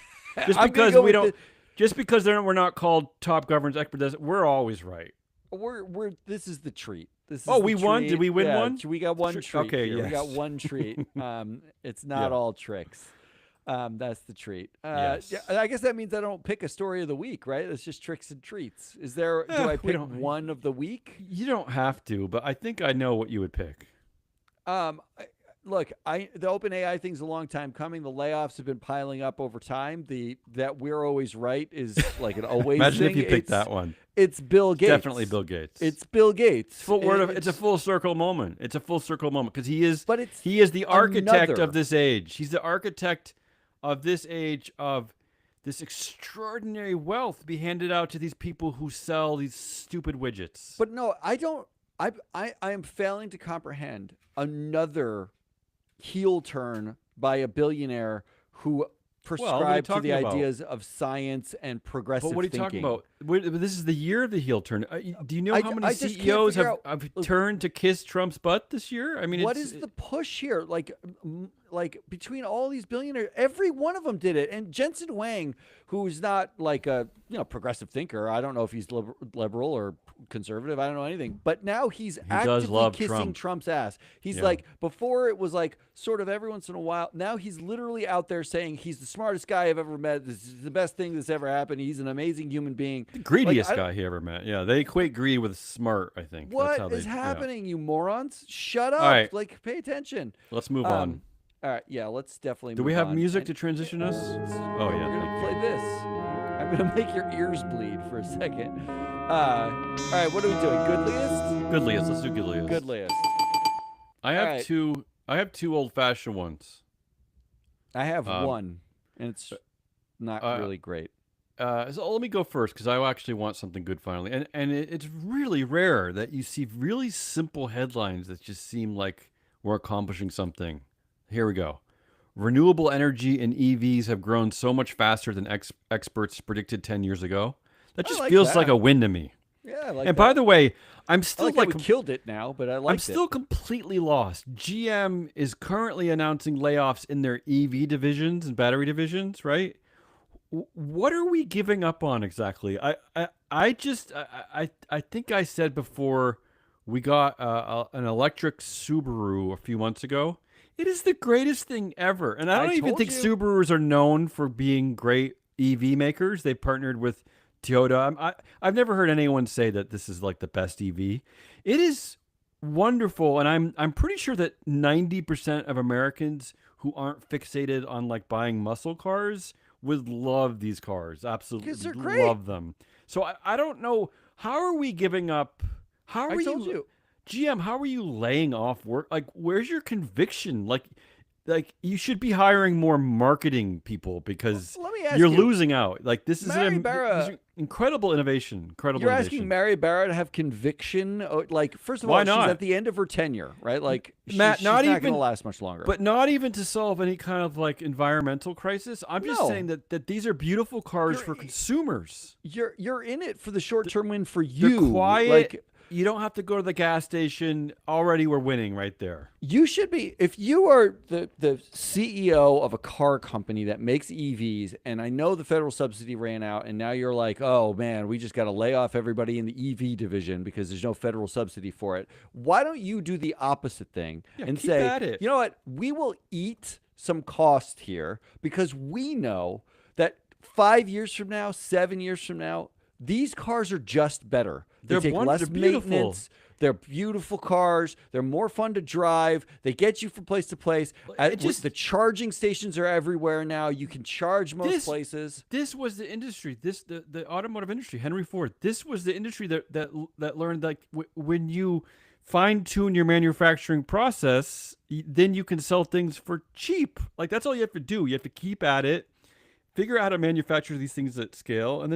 [SPEAKER 2] Just
[SPEAKER 1] I'm gonna
[SPEAKER 2] because
[SPEAKER 1] go
[SPEAKER 2] we
[SPEAKER 1] with
[SPEAKER 2] don't. Just because we're not called top governance experts, we're always right.
[SPEAKER 1] We're this is the treat. This is
[SPEAKER 2] Oh,
[SPEAKER 1] the
[SPEAKER 2] we won? Did
[SPEAKER 1] treat.
[SPEAKER 2] we win
[SPEAKER 1] Yeah,
[SPEAKER 2] one?
[SPEAKER 1] We got one
[SPEAKER 2] Tre-
[SPEAKER 1] treat.
[SPEAKER 2] okay,
[SPEAKER 1] here. We got
[SPEAKER 2] yes.
[SPEAKER 1] one treat. It's not
[SPEAKER 2] Yeah.
[SPEAKER 1] all tricks. That's the treat.
[SPEAKER 2] Yes.
[SPEAKER 1] Yeah, I guess that means I don't pick a story of the week, right? It's just tricks and treats. Is there?
[SPEAKER 2] Eh,
[SPEAKER 1] Do I
[SPEAKER 2] we
[SPEAKER 1] pick
[SPEAKER 2] don't-
[SPEAKER 1] one of the week?
[SPEAKER 2] You don't have to, but I think I know what you would pick.
[SPEAKER 1] I- look, the open AI thing's a long time coming. The layoffs have been piling up over time. The that we're always right is like an always
[SPEAKER 2] Imagine
[SPEAKER 1] thing.
[SPEAKER 2] if you picked that one.
[SPEAKER 1] It's Bill Gates.
[SPEAKER 2] Definitely Bill Gates.
[SPEAKER 1] It's Bill Gates.
[SPEAKER 2] It's a full circle moment. It's a full circle moment because
[SPEAKER 1] But it's
[SPEAKER 2] he is the architect
[SPEAKER 1] another.
[SPEAKER 2] of this age. He's the architect of this age of this extraordinary wealth be handed out to these people who sell these stupid widgets.
[SPEAKER 1] But no, I don't. I am failing to comprehend another heel turn by a billionaire who prescribed to the
[SPEAKER 2] talking about?
[SPEAKER 1] ideas of science and progressive
[SPEAKER 2] But what are you
[SPEAKER 1] thinking.
[SPEAKER 2] talking about? This is the year of the heel turn. Do you know
[SPEAKER 1] I-
[SPEAKER 2] how many
[SPEAKER 1] I just can't
[SPEAKER 2] CEOs
[SPEAKER 1] figure
[SPEAKER 2] have turned to kiss Trump's butt this year? I mean,
[SPEAKER 1] What
[SPEAKER 2] it's,
[SPEAKER 1] is the push here? Like between all these billionaires, every one of them did it. And Jensen Huang, who's not like a progressive thinker, I don't know if he's liberal or conservative. I don't know anything. But now he's actively
[SPEAKER 2] love
[SPEAKER 1] kissing
[SPEAKER 2] Trump.
[SPEAKER 1] Trump's ass. He's
[SPEAKER 2] Yeah.
[SPEAKER 1] like, before it was like sort of every once in a while. Now he's literally out there saying he's the smartest guy I've ever met. This is the best thing that's ever happened. He's an amazing human being.
[SPEAKER 2] the greediest
[SPEAKER 1] Like,
[SPEAKER 2] guy he ever met. Yeah, they equate greed with smart. I think. That's how
[SPEAKER 1] What
[SPEAKER 2] they,
[SPEAKER 1] is
[SPEAKER 2] yeah.
[SPEAKER 1] happening, you morons? Shut up!
[SPEAKER 2] right.
[SPEAKER 1] Like, pay attention.
[SPEAKER 2] Let's move on.
[SPEAKER 1] All right, yeah, let's definitely.
[SPEAKER 2] Do
[SPEAKER 1] move
[SPEAKER 2] we have
[SPEAKER 1] on.
[SPEAKER 2] music
[SPEAKER 1] And
[SPEAKER 2] to transition us? Oh
[SPEAKER 1] we're
[SPEAKER 2] yeah.
[SPEAKER 1] gonna play this. I'm gonna make your ears bleed for a second. All right, what are we doing? Goodliest?
[SPEAKER 2] Goodliest. Let's do Goodliest.
[SPEAKER 1] Goodliest.
[SPEAKER 2] I have
[SPEAKER 1] Alright.
[SPEAKER 2] two. I have two old-fashioned ones.
[SPEAKER 1] I have
[SPEAKER 2] Um,
[SPEAKER 1] one, and it's not really great.
[SPEAKER 2] So let me go first because I actually want something good finally, and it's really rare that you see really simple headlines that just seem like we're accomplishing something. Here we go. Renewable energy and EVs have grown so much faster than experts predicted 10 years ago. That
[SPEAKER 1] I
[SPEAKER 2] just
[SPEAKER 1] like
[SPEAKER 2] feels
[SPEAKER 1] that.
[SPEAKER 2] like a win to me.
[SPEAKER 1] Yeah, I like
[SPEAKER 2] And
[SPEAKER 1] that.
[SPEAKER 2] by the way, I'm
[SPEAKER 1] I
[SPEAKER 2] still
[SPEAKER 1] like that
[SPEAKER 2] like
[SPEAKER 1] we killed it now, but I like
[SPEAKER 2] I'm still completely lost. GM is currently announcing layoffs in their EV divisions and battery divisions, right? What are we giving up on exactly? I think I said before we got an electric Subaru a few months ago. It is the greatest thing ever, and I don't even
[SPEAKER 1] told
[SPEAKER 2] think
[SPEAKER 1] you.
[SPEAKER 2] Subarus are known for being great EV makers. They partnered with Toyota. I've never heard anyone say that this is like the best EV. It is wonderful, and I'm pretty sure that 90% of Americans who aren't fixated on like buying muscle cars would love these cars. Absolutely,
[SPEAKER 1] 'Cause they're great.
[SPEAKER 2] love them. So I don't know, how are we giving up? How are
[SPEAKER 1] I told you.
[SPEAKER 2] GM? How are you laying off work? Like, where's your conviction? Like you should be hiring more marketing people because
[SPEAKER 1] Let me ask
[SPEAKER 2] you're
[SPEAKER 1] you.
[SPEAKER 2] losing out. Like this is
[SPEAKER 1] Mary
[SPEAKER 2] an
[SPEAKER 1] Barra-
[SPEAKER 2] this is incredible innovation. Incredible
[SPEAKER 1] You're
[SPEAKER 2] innovation.
[SPEAKER 1] asking Mary Barra to have conviction? Like, first of
[SPEAKER 2] Why
[SPEAKER 1] all,
[SPEAKER 2] not?
[SPEAKER 1] she's at the end of her tenure, right? Like,
[SPEAKER 2] Matt,
[SPEAKER 1] she's
[SPEAKER 2] not
[SPEAKER 1] not
[SPEAKER 2] even-
[SPEAKER 1] going to last much longer.
[SPEAKER 2] But not even to solve any kind of like environmental crisis. I'm just
[SPEAKER 1] No.
[SPEAKER 2] saying that these are beautiful cars
[SPEAKER 1] You're-
[SPEAKER 2] for consumers.
[SPEAKER 1] you're in it for the short term win for
[SPEAKER 2] They're
[SPEAKER 1] you.
[SPEAKER 2] quiet.
[SPEAKER 1] Like,
[SPEAKER 2] You don't have to go to the gas station. Already we're winning right there.
[SPEAKER 1] you should be, if you are the CEO of a car company that makes EVs, and I know the federal subsidy ran out, and now you're like, oh man, we just got to lay off everybody in the EV division because there's no federal subsidy for it. Why don't you do the opposite thing and
[SPEAKER 2] keep
[SPEAKER 1] say,
[SPEAKER 2] at it.
[SPEAKER 1] you know what, we will eat some cost here because we know that 5 years from now, 7 years from now, these cars are just better. They
[SPEAKER 2] They're
[SPEAKER 1] take less
[SPEAKER 2] they're beautiful.
[SPEAKER 1] maintenance. They're beautiful cars. They're more fun to drive. They get you from place to place. The charging stations are everywhere now. You can charge most places.
[SPEAKER 2] This was the industry. The automotive industry. Henry Ford. This was the industry that learned like when you fine tune your manufacturing process, then you can sell things for cheap. Like that's all you have to do. You have to keep at it. Figure out how to manufacture these things at scale, and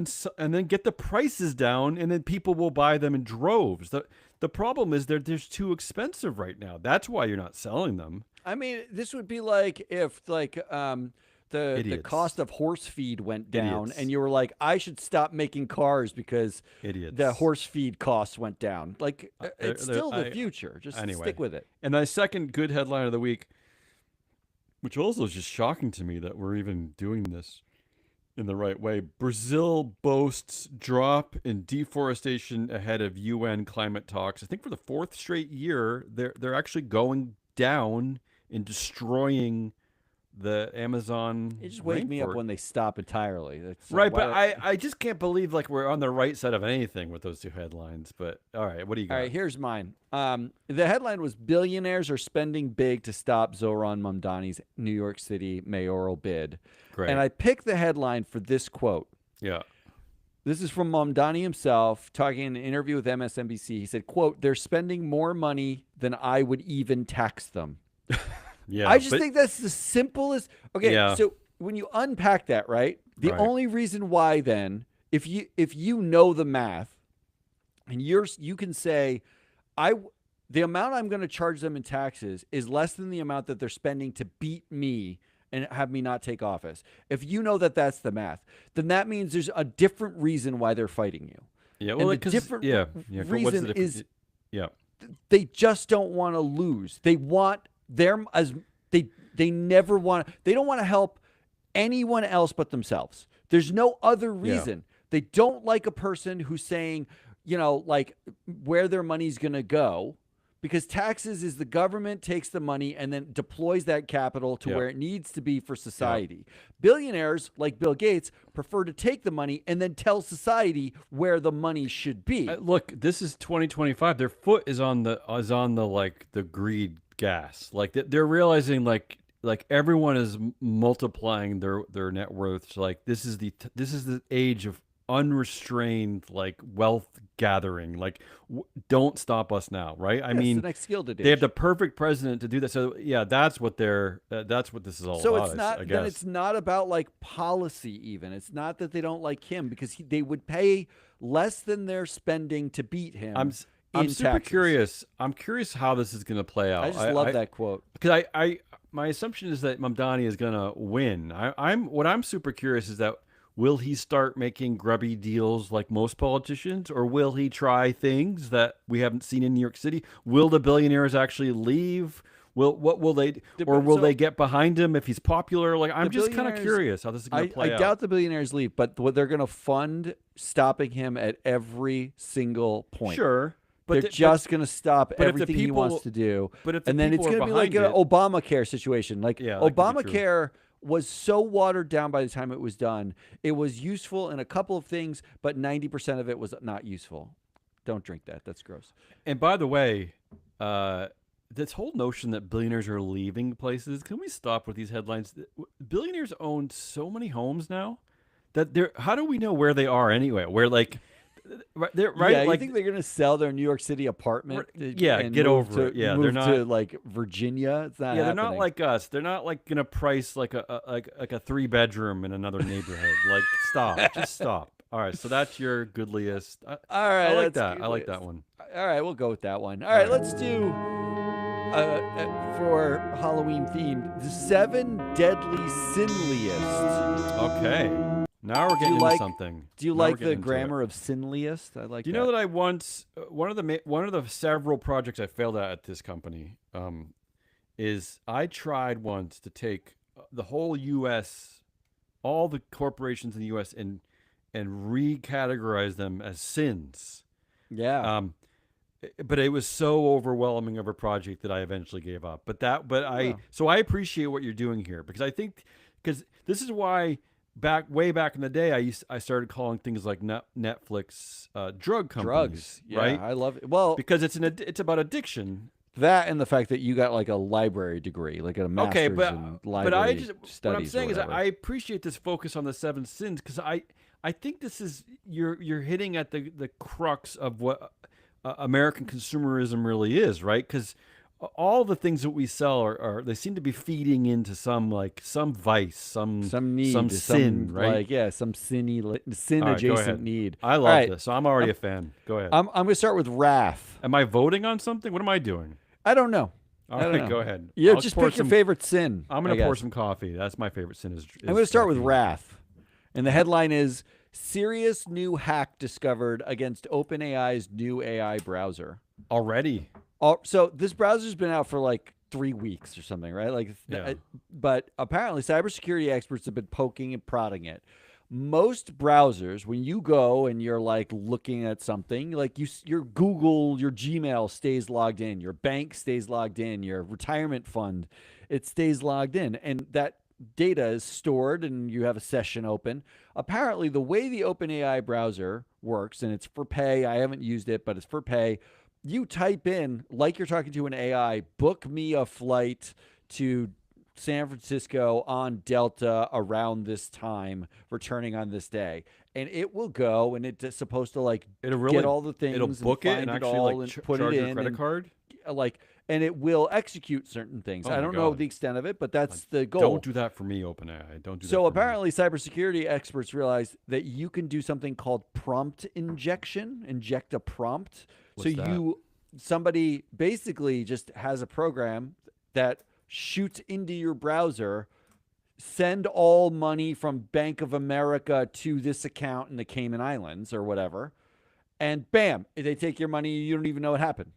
[SPEAKER 2] then get the prices down, and then people will buy them in droves. The problem is they're too expensive right now. That's why you're not selling them.
[SPEAKER 1] I mean, this would be like if the
[SPEAKER 2] Idiots.
[SPEAKER 1] cost of horse feed went down,
[SPEAKER 2] Idiots.
[SPEAKER 1] and you were like, I should stop making cars because
[SPEAKER 2] Idiots.
[SPEAKER 1] the horse feed costs went down. Like it's
[SPEAKER 2] they're-
[SPEAKER 1] still the future. Just
[SPEAKER 2] anyway.
[SPEAKER 1] stick with it.
[SPEAKER 2] And my second good headline of the week, which also is just shocking to me that we're even doing this in the right way. Brazil boasts drop in deforestation ahead of UN climate talks. I think for the fourth straight year, they're actually going down in destroying the Amazon.
[SPEAKER 1] It just wakes me up
[SPEAKER 2] rainforest.
[SPEAKER 1] when they stop entirely.
[SPEAKER 2] Right, but I just can't believe like we're on the right side of anything with those two headlines. But all right, what do you
[SPEAKER 1] All
[SPEAKER 2] got?
[SPEAKER 1] right, here's mine. The headline was "Billionaires are spending big to stop Zohran Mamdani's New York City mayoral bid,"
[SPEAKER 2] Great.
[SPEAKER 1] and I picked the headline for this quote.
[SPEAKER 2] Yeah.
[SPEAKER 1] This is from Mamdani himself talking in an interview with MSNBC. He said, "Quote: They're spending more money than I would even tax them."
[SPEAKER 2] Yeah.
[SPEAKER 1] I just
[SPEAKER 2] but-
[SPEAKER 1] think that's the simplest. Okay,
[SPEAKER 2] Yeah.
[SPEAKER 1] so when you unpack that, right? The
[SPEAKER 2] Right.
[SPEAKER 1] only reason why then, if you know the math, and you can say, the amount I'm going to charge them in taxes is less than the amount that they're spending to beat me and have me not take office. If you know that that's the math, then that means there's a different reason why they're fighting you.
[SPEAKER 2] Yeah.
[SPEAKER 1] And
[SPEAKER 2] Well,
[SPEAKER 1] the
[SPEAKER 2] because
[SPEAKER 1] different
[SPEAKER 2] yeah. What's the
[SPEAKER 1] reason
[SPEAKER 2] difference?
[SPEAKER 1] is
[SPEAKER 2] Yeah.
[SPEAKER 1] they just don't want to lose. They want them as they never want. They don't want to help anyone else but themselves. There's no other reason. They don't like a person who's saying, like where their money's going to go, because taxes is the government takes the money and then deploys that capital to where it needs to be for society. Billionaires like Bill Gates prefer to take the money and then tell society where the money should be.
[SPEAKER 2] Look, this is 2025. Their foot is on the like the greed gas. Like they're realizing like everyone is multiplying their net worths. Like this is the age of unrestrained like wealth gathering. Like don't stop us now, right? I mean,
[SPEAKER 1] the next Gilded Age.
[SPEAKER 2] they have the perfect president to do that. So yeah, that's what this is all
[SPEAKER 1] So
[SPEAKER 2] about.
[SPEAKER 1] it's not.
[SPEAKER 2] I
[SPEAKER 1] Then
[SPEAKER 2] guess.
[SPEAKER 1] it's not about like policy. Even it's not that they don't like him because they would pay less than they're spending to beat him.
[SPEAKER 2] I'm
[SPEAKER 1] in
[SPEAKER 2] super
[SPEAKER 1] taxes.
[SPEAKER 2] curious. I'm curious how this is going to play out.
[SPEAKER 1] I just love that quote.
[SPEAKER 2] because my assumption is that Mamdani is going to win. I'm super curious is that will he start making grubby deals like most politicians, or will he try things that we haven't seen in New York City? Will the billionaires actually leave? What will they, or will they get behind him if he's popular? Like I'm just kind of
[SPEAKER 1] billionaires-
[SPEAKER 2] curious how this is going to play
[SPEAKER 1] I
[SPEAKER 2] out.
[SPEAKER 1] doubt the billionaires leave, but what they're going to fund stopping him at every single point.
[SPEAKER 2] Sure,
[SPEAKER 1] They're just going to stop
[SPEAKER 2] but if the
[SPEAKER 1] everything he wants
[SPEAKER 2] people-
[SPEAKER 1] to do.
[SPEAKER 2] but if the
[SPEAKER 1] and then it's
[SPEAKER 2] people are
[SPEAKER 1] going to be like an
[SPEAKER 2] behind
[SPEAKER 1] Obamacare situation. Like
[SPEAKER 2] Yeah, that could be true.
[SPEAKER 1] Obamacare was so watered down by the time it was done. It was useful in a couple of things, but 90% of it was not useful. Don't drink that. That's gross.
[SPEAKER 2] And by the way, this whole notion that billionaires are leaving places, can we stop with these headlines? Billionaires own so many homes now that how do we know where they are anyway? Where like they're right
[SPEAKER 1] Yeah,
[SPEAKER 2] like
[SPEAKER 1] you think they're going to sell their New York City apartment?
[SPEAKER 2] Yeah,
[SPEAKER 1] and
[SPEAKER 2] get
[SPEAKER 1] move
[SPEAKER 2] over
[SPEAKER 1] to-
[SPEAKER 2] it. Yeah,
[SPEAKER 1] move
[SPEAKER 2] they're not
[SPEAKER 1] to like Virginia. It's not.
[SPEAKER 2] yeah, they're not
[SPEAKER 1] happening.
[SPEAKER 2] like us. They're not like gonna price like a 3-bedroom in another neighborhood. Like stop, just stop. All right, so that's your goodliest.
[SPEAKER 1] All right,
[SPEAKER 2] I like
[SPEAKER 1] that's
[SPEAKER 2] that. I like
[SPEAKER 1] good.
[SPEAKER 2] that one.
[SPEAKER 1] All right, we'll go with that one. All right, let's do for Halloween themed the 7 deadly sinliest.
[SPEAKER 2] Okay. Now we're getting into something.
[SPEAKER 1] Do you
[SPEAKER 2] Now we're
[SPEAKER 1] like
[SPEAKER 2] getting
[SPEAKER 1] the
[SPEAKER 2] into it.
[SPEAKER 1] grammar of sinliest? I like.
[SPEAKER 2] Do you know that I once one of the several projects I failed at this company is I tried once to take the whole U.S. all the corporations in the U.S. and recategorize them as sins.
[SPEAKER 1] Yeah.
[SPEAKER 2] But it was so overwhelming of a project that I eventually gave up. So I appreciate what you're doing here because because this is why way back in the day I started calling things like Netflix drug companies,
[SPEAKER 1] Drugs. Yeah,
[SPEAKER 2] right?
[SPEAKER 1] I love it. Well,
[SPEAKER 2] Because it's about addiction.
[SPEAKER 1] that and the fact that you got like a library degree, like a master's
[SPEAKER 2] Okay,
[SPEAKER 1] in
[SPEAKER 2] but
[SPEAKER 1] library
[SPEAKER 2] what I'm
[SPEAKER 1] studies.
[SPEAKER 2] saying
[SPEAKER 1] or
[SPEAKER 2] is
[SPEAKER 1] whatever.
[SPEAKER 2] I appreciate this focus on the 7 sins because I think this is you're hitting at the crux of what American consumerism really is, right? Because all the things that we sell are they seem to be feeding into some vice, some
[SPEAKER 1] need,
[SPEAKER 2] some sin, right?
[SPEAKER 1] Like some sin
[SPEAKER 2] All right, go
[SPEAKER 1] adjacent
[SPEAKER 2] ahead.
[SPEAKER 1] need.
[SPEAKER 2] I love
[SPEAKER 1] All right,
[SPEAKER 2] this, so I'm already a fan. Go ahead.
[SPEAKER 1] I'm going to start with wrath.
[SPEAKER 2] Am I voting on something? What am I doing?
[SPEAKER 1] I don't know.
[SPEAKER 2] All
[SPEAKER 1] I don't
[SPEAKER 2] right,
[SPEAKER 1] know.
[SPEAKER 2] go ahead.
[SPEAKER 1] Yeah,
[SPEAKER 2] I'll
[SPEAKER 1] just
[SPEAKER 2] pour
[SPEAKER 1] pick your
[SPEAKER 2] some-
[SPEAKER 1] favorite sin.
[SPEAKER 2] I'm
[SPEAKER 1] I
[SPEAKER 2] going to pour
[SPEAKER 1] guess.
[SPEAKER 2] some coffee. That's my favorite sin.
[SPEAKER 1] I'm going to start with
[SPEAKER 2] caffeine.
[SPEAKER 1] wrath. And the headline is Serious New Hack Discovered Against OpenAI's New AI Browser.
[SPEAKER 2] Already.
[SPEAKER 1] So this browser's been out for like 3 weeks or something, right?
[SPEAKER 2] Yeah.
[SPEAKER 1] But apparently cybersecurity experts have been poking and prodding it. most browsers, when you go and you're like looking at something, like your Google, your Gmail stays logged in, your bank stays logged in, your retirement fund, it stays logged in, and that data is stored, and you have a session open. Apparently, the way the OpenAI browser works, and it's for pay. I haven't used it, but it's for pay. You type in, like you're talking to an AI, book me a flight to San Francisco on Delta around this time, returning on this day. And it will go, and it's supposed to like
[SPEAKER 2] It'll
[SPEAKER 1] get
[SPEAKER 2] really
[SPEAKER 1] all the things
[SPEAKER 2] it'll
[SPEAKER 1] and
[SPEAKER 2] book it
[SPEAKER 1] find
[SPEAKER 2] and
[SPEAKER 1] it
[SPEAKER 2] actually
[SPEAKER 1] all
[SPEAKER 2] like
[SPEAKER 1] and put
[SPEAKER 2] charge
[SPEAKER 1] it
[SPEAKER 2] your
[SPEAKER 1] in
[SPEAKER 2] credit
[SPEAKER 1] and
[SPEAKER 2] card.
[SPEAKER 1] like, and it will execute certain things.
[SPEAKER 2] Oh
[SPEAKER 1] I
[SPEAKER 2] my
[SPEAKER 1] don't know
[SPEAKER 2] God.
[SPEAKER 1] the extent of it, but that's the goal.
[SPEAKER 2] Don't do that for me, OpenAI. Don't do that
[SPEAKER 1] So
[SPEAKER 2] for me.
[SPEAKER 1] apparently, cybersecurity experts realize that you can do something called prompt injection, inject a prompt.
[SPEAKER 2] What's
[SPEAKER 1] so
[SPEAKER 2] that?
[SPEAKER 1] somebody basically just has a program that shoots into your browser, send all money from Bank of America to this account in the Cayman Islands or whatever, and bam, they take your money. You don't even know what happened.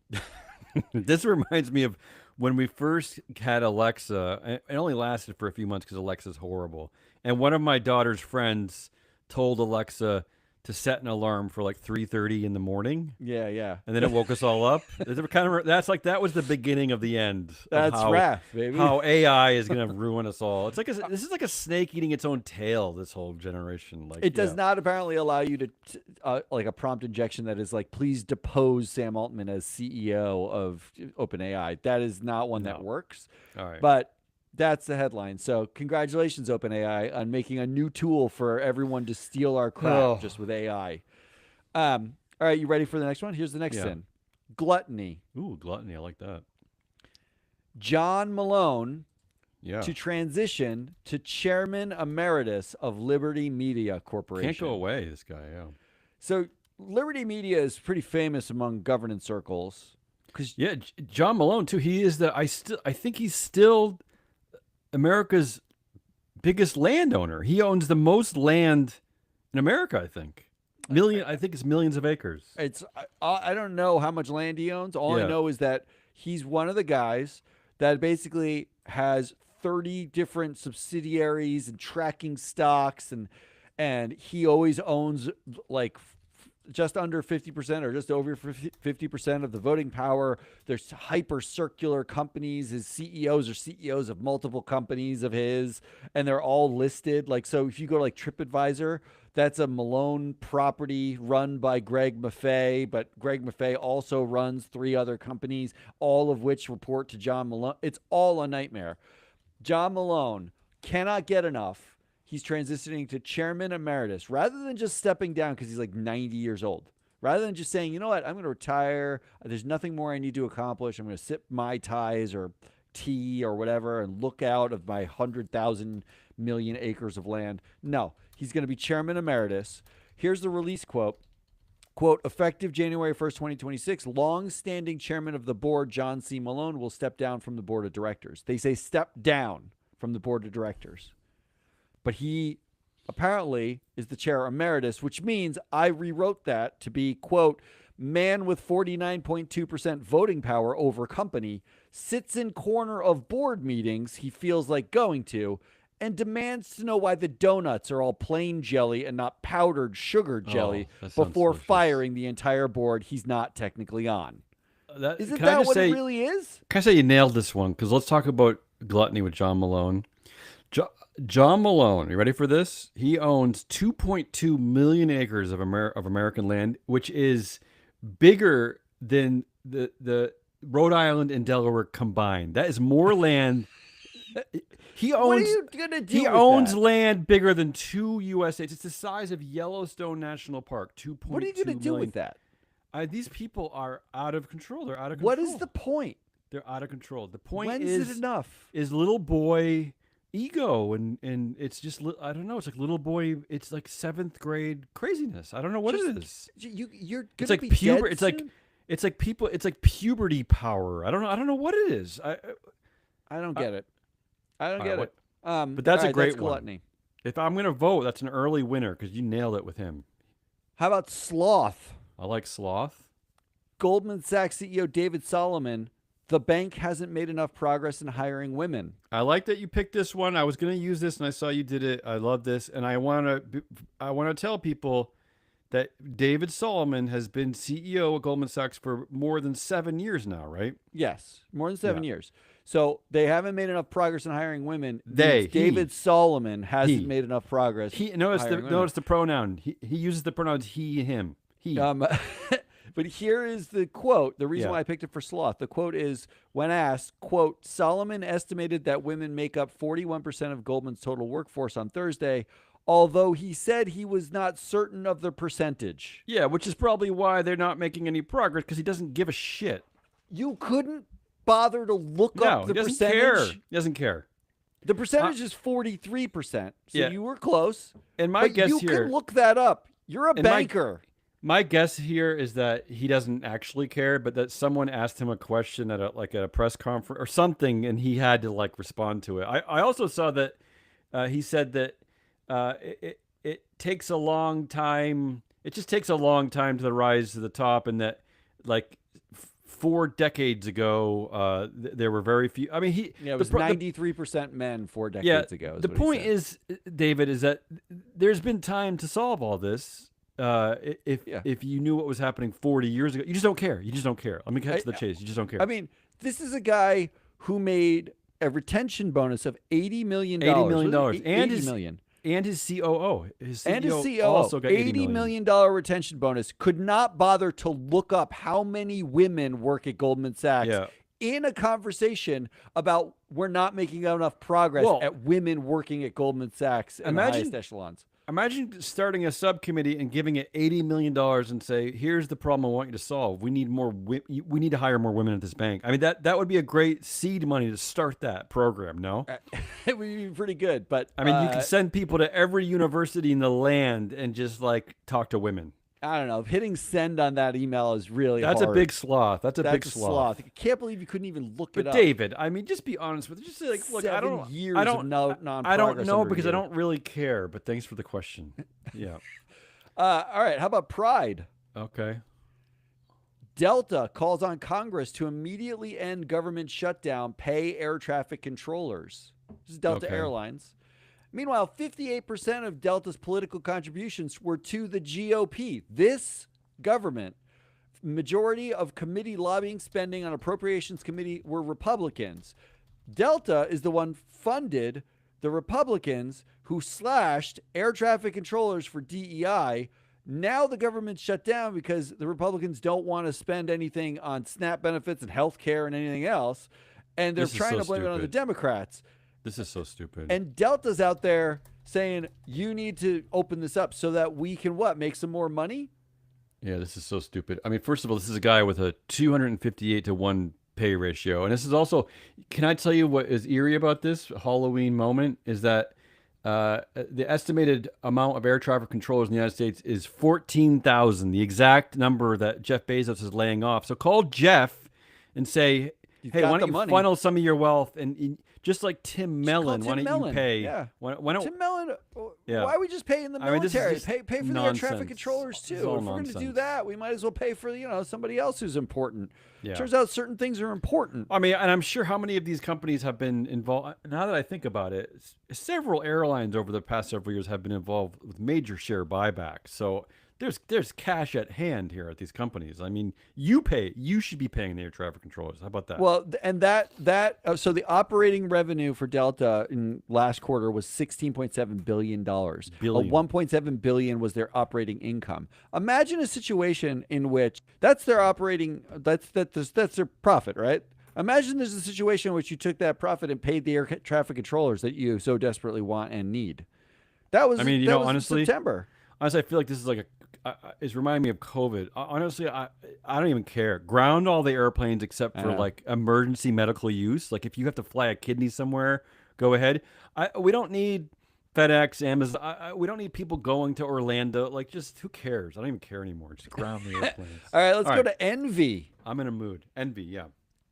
[SPEAKER 2] This reminds me of when we first had Alexa. It only lasted for a few months because Alexa's horrible. And one of my daughter's friends told Alexa to set an alarm for like 3:30 in the morning,
[SPEAKER 1] Yeah, yeah.
[SPEAKER 2] and then it woke us all up. That's like that was the beginning of the end. Of
[SPEAKER 1] That's
[SPEAKER 2] how,
[SPEAKER 1] wrath, baby.
[SPEAKER 2] How AI is going to ruin us all. It's like this is like a snake eating its own tail. This whole generation, like
[SPEAKER 1] It does
[SPEAKER 2] yeah.
[SPEAKER 1] not apparently allow you to like a prompt injection that is like, please depose Sam Altman as CEO of OpenAI. That is not one that
[SPEAKER 2] No.
[SPEAKER 1] works.
[SPEAKER 2] All right.
[SPEAKER 1] But that's the headline. So congratulations, OpenAI, on making a new tool for everyone to steal our crap
[SPEAKER 2] Oh.
[SPEAKER 1] just with AI. All right, you ready for the next one? Here's the next
[SPEAKER 2] Yeah.
[SPEAKER 1] sin. Gluttony.
[SPEAKER 2] Ooh, gluttony. I like that.
[SPEAKER 1] John Malone
[SPEAKER 2] Yeah.
[SPEAKER 1] to transition to chairman emeritus of Liberty Media Corporation.
[SPEAKER 2] Can't go away. This guy. Yeah.
[SPEAKER 1] So Liberty Media is pretty famous among governance circles because
[SPEAKER 2] Yeah, John Malone too. He is I think he's still America's biggest landowner. He owns the most land in America, I think. I think it's millions of acres.
[SPEAKER 1] I don't know how much land he owns. All I
[SPEAKER 2] Yeah.
[SPEAKER 1] know is that he's one of the guys that basically has 30 different subsidiaries and tracking stocks, and he always owns like just under 50% or just over 50% of the voting power. There's hyper circular companies. His CEOs are CEOs of multiple companies of his, and they're all listed. Like, so if you go to like TripAdvisor, that's a Malone property run by Greg Maffei, but Greg Maffei also runs 3 other companies, all of which report to John Malone. It's all a nightmare. John Malone cannot get enough. He's transitioning to chairman emeritus rather than just stepping down because he's like 90 years old. Rather than just saying, you know what, I'm going to retire. There's nothing more I need to accomplish. I'm going to sip Mai Tais or tea or whatever and look out of my 100,000 million acres of land. No, he's going to be chairman emeritus. Here's the release quote. Quote, effective January 1st, 2026, long-standing chairman of the board, John C. Malone, will step down from the board of directors. They say step down from the board of directors. But he apparently is the chair emeritus, which means I rewrote that to be, quote, man with 49.2% voting power over company, sits in corner of board meetings he feels like going to, and demands to know why the donuts are all plain jelly and not powdered sugar jelly
[SPEAKER 2] that sounds
[SPEAKER 1] before
[SPEAKER 2] delicious.
[SPEAKER 1] firing the entire board he's not technically on. Isn't
[SPEAKER 2] Can I
[SPEAKER 1] that
[SPEAKER 2] just
[SPEAKER 1] what
[SPEAKER 2] say,
[SPEAKER 1] it really is?
[SPEAKER 2] Can I say you nailed this one? Because let's talk about gluttony with John Malone. John Malone, you ready for this? He owns 2.2 million acres of American land, which is bigger than the Rhode Island and Delaware combined. That is more land. He
[SPEAKER 1] What are
[SPEAKER 2] owns.
[SPEAKER 1] you going to do
[SPEAKER 2] He
[SPEAKER 1] with
[SPEAKER 2] owns
[SPEAKER 1] that?
[SPEAKER 2] land bigger than 2 U.S. states. It's the size of Yellowstone National Park. 2.2
[SPEAKER 1] What are you going to do with that?
[SPEAKER 2] These people are out of control. They're out of control.
[SPEAKER 1] What is the point?
[SPEAKER 2] They're out of control. The point
[SPEAKER 1] When's
[SPEAKER 2] is
[SPEAKER 1] it enough?
[SPEAKER 2] is little boy ego and it's just I don't know. It's like little boy. It's like 7th grade craziness. I don't know what it is.
[SPEAKER 1] You're gonna
[SPEAKER 2] It's like
[SPEAKER 1] be
[SPEAKER 2] puber.
[SPEAKER 1] dead
[SPEAKER 2] It's like
[SPEAKER 1] soon?
[SPEAKER 2] it's like people. It's like puberty power. I don't know. I don't know what it is.
[SPEAKER 1] I don't get it. I don't
[SPEAKER 2] All
[SPEAKER 1] get
[SPEAKER 2] right,
[SPEAKER 1] it.
[SPEAKER 2] but that's
[SPEAKER 1] all
[SPEAKER 2] a great
[SPEAKER 1] that's
[SPEAKER 2] one.
[SPEAKER 1] gluttony.
[SPEAKER 2] If I'm gonna vote, that's an early winner because you nailed it with him.
[SPEAKER 1] How about sloth?
[SPEAKER 2] I like sloth.
[SPEAKER 1] Goldman Sachs CEO David Solomon the bank hasn't made enough progress in hiring women.
[SPEAKER 2] I like that you picked this one. I was going to use this, and I saw you did it. I love this, and I want to tell people that David Solomon has been CEO of Goldman Sachs for more than 7 years now, right?
[SPEAKER 1] Yes, more than 7
[SPEAKER 2] Yeah.
[SPEAKER 1] years. So they haven't made enough progress in hiring women.
[SPEAKER 2] They,
[SPEAKER 1] David
[SPEAKER 2] he.
[SPEAKER 1] Solomon hasn't
[SPEAKER 2] He.
[SPEAKER 1] made enough progress.
[SPEAKER 2] He notice the
[SPEAKER 1] hiring women.
[SPEAKER 2] notice the pronoun. He uses the pronouns he, him. He.
[SPEAKER 1] But here is the quote. The reason
[SPEAKER 2] Yeah.
[SPEAKER 1] why I picked it for sloth. The quote is, when asked, quote, Solomon estimated that women make up 41% of Goldman's total workforce on Thursday, although he said he was not certain of the percentage.
[SPEAKER 2] Yeah, which is probably why they're not making any progress because he doesn't give a shit.
[SPEAKER 1] You couldn't bother to look
[SPEAKER 2] No,
[SPEAKER 1] up
[SPEAKER 2] he
[SPEAKER 1] the
[SPEAKER 2] doesn't
[SPEAKER 1] percentage.
[SPEAKER 2] care. He doesn't care.
[SPEAKER 1] The percentage is 43%. So
[SPEAKER 2] Yeah.
[SPEAKER 1] you were close.
[SPEAKER 2] And my
[SPEAKER 1] But
[SPEAKER 2] guess
[SPEAKER 1] you
[SPEAKER 2] here,
[SPEAKER 1] can look that up. You're a
[SPEAKER 2] And my-
[SPEAKER 1] banker.
[SPEAKER 2] my guess here is that he doesn't actually care, but that someone asked him a question at a press conference or something, and he had to like respond to it. I also saw that he said that it takes a long time. It just takes a long time to rise to the top, and that like 4 decades ago, there were very few. I mean,
[SPEAKER 1] Yeah, it was 93% men 4 decades ago.
[SPEAKER 2] The point is, David, is that there's been time to solve all this. If you knew what was happening 40 years ago, you just don't care. You just don't care. Let me cut to the chase. You just don't care.
[SPEAKER 1] I mean, this is a guy who made a retention bonus of $80 million.
[SPEAKER 2] $80 million.
[SPEAKER 1] And his million.
[SPEAKER 2] And his COO. His CEO,
[SPEAKER 1] And his COO
[SPEAKER 2] also got $80
[SPEAKER 1] million retention bonus, could not bother to look up how many women work at Goldman Sachs
[SPEAKER 2] Yeah.
[SPEAKER 1] in a conversation about we're not making enough progress
[SPEAKER 2] Well,
[SPEAKER 1] at women working at Goldman Sachs in the
[SPEAKER 2] imagine-
[SPEAKER 1] highest echelons.
[SPEAKER 2] Imagine starting a subcommittee and giving it $80 million and say, "Here's the problem I want you to solve. We need more. We need to hire more women at this bank." I mean, that would be a great seed money to start that program. No,
[SPEAKER 1] It would be pretty good, but
[SPEAKER 2] I mean, you can send people to every university in the land and just like talk to women.
[SPEAKER 1] I don't know. Hitting send on that email is really
[SPEAKER 2] That's
[SPEAKER 1] hard.
[SPEAKER 2] a big sloth. That's a big
[SPEAKER 1] a
[SPEAKER 2] sloth.
[SPEAKER 1] I can't believe you couldn't even look it
[SPEAKER 2] But
[SPEAKER 1] up.
[SPEAKER 2] David, I mean, just be honest with it. Just say, like, look, I
[SPEAKER 1] 7
[SPEAKER 2] don't.
[SPEAKER 1] years
[SPEAKER 2] I don't.
[SPEAKER 1] of non-progress
[SPEAKER 2] I don't know
[SPEAKER 1] under
[SPEAKER 2] because I
[SPEAKER 1] you.
[SPEAKER 2] don't really care. But thanks for the question. Yeah.
[SPEAKER 1] All right. How about Pride?
[SPEAKER 2] Okay.
[SPEAKER 1] Delta calls on Congress to immediately end government shutdown, pay air traffic controllers. This is Delta
[SPEAKER 2] Okay.
[SPEAKER 1] Airlines. Meanwhile, 58% of Delta's political contributions were to the GOP. This government, majority of committee lobbying spending on appropriations committee were Republicans. Delta is the one funded the Republicans who slashed air traffic controllers for DEI. Now the government's shut down because the Republicans don't want to spend anything on SNAP benefits and health care and anything else. And they're
[SPEAKER 2] This is
[SPEAKER 1] trying
[SPEAKER 2] so
[SPEAKER 1] to blame it on the
[SPEAKER 2] stupid.
[SPEAKER 1] Democrats.
[SPEAKER 2] This is so stupid.
[SPEAKER 1] And Delta's out there saying, you need to open this up so that we can what? Make some more money?
[SPEAKER 2] Yeah, this is so stupid. I mean, first of all, this is a guy with a 258 to 1 pay ratio. And this is also, can I tell you what is eerie about this Halloween moment is that the estimated amount of air traffic controllers in the United States is 14,000, the exact number that Jeff Bezos is laying off. So call Jeff and say, hey,
[SPEAKER 1] got
[SPEAKER 2] why
[SPEAKER 1] the
[SPEAKER 2] don't you
[SPEAKER 1] money.
[SPEAKER 2] funnel some of your wealth and just like Tim Mellon,
[SPEAKER 1] Tim
[SPEAKER 2] why don't
[SPEAKER 1] Mellon.
[SPEAKER 2] you pay?
[SPEAKER 1] Yeah.
[SPEAKER 2] Why don't
[SPEAKER 1] Tim Mellon,
[SPEAKER 2] Yeah.
[SPEAKER 1] why are we just paying the
[SPEAKER 2] I mean, this is
[SPEAKER 1] military?
[SPEAKER 2] just
[SPEAKER 1] Pay for the air traffic
[SPEAKER 2] nonsense.
[SPEAKER 1] controllers
[SPEAKER 2] It's
[SPEAKER 1] too.
[SPEAKER 2] all
[SPEAKER 1] If we're going to do
[SPEAKER 2] nonsense.
[SPEAKER 1] that, we might as well pay for somebody else who's important.
[SPEAKER 2] Yeah.
[SPEAKER 1] Turns out certain things are important.
[SPEAKER 2] I mean, and I'm sure how many of these companies have been involved. Now that I think about it, several airlines over the past several years have been involved with major share buybacks. So there's cash at hand here at these companies. I mean, you should be paying the air traffic controllers. How about that?
[SPEAKER 1] Well, and so the operating revenue for Delta in last quarter was $16.7 billion.
[SPEAKER 2] Billion.
[SPEAKER 1] 1.7 billion was their operating income. Imagine a situation in which that's their operating, that's their profit, right? Imagine there's a situation in which you took that profit and paid the air traffic controllers that you so desperately want and need. That was,
[SPEAKER 2] I mean,
[SPEAKER 1] that was
[SPEAKER 2] honestly,
[SPEAKER 1] September.
[SPEAKER 2] Honestly, I feel like this is like it's reminding me of COVID. Honestly, I don't even care. Ground all the airplanes except for
[SPEAKER 1] know.
[SPEAKER 2] like emergency medical use. Like if you have to fly a kidney somewhere, go ahead. We don't need FedEx, Amazon. We don't need people going to Orlando. Like, just who cares? I don't even care anymore. Just ground the airplanes.
[SPEAKER 1] All right, let's
[SPEAKER 2] All
[SPEAKER 1] go
[SPEAKER 2] right.
[SPEAKER 1] to Envy.
[SPEAKER 2] I'm in a mood. Envy, yeah.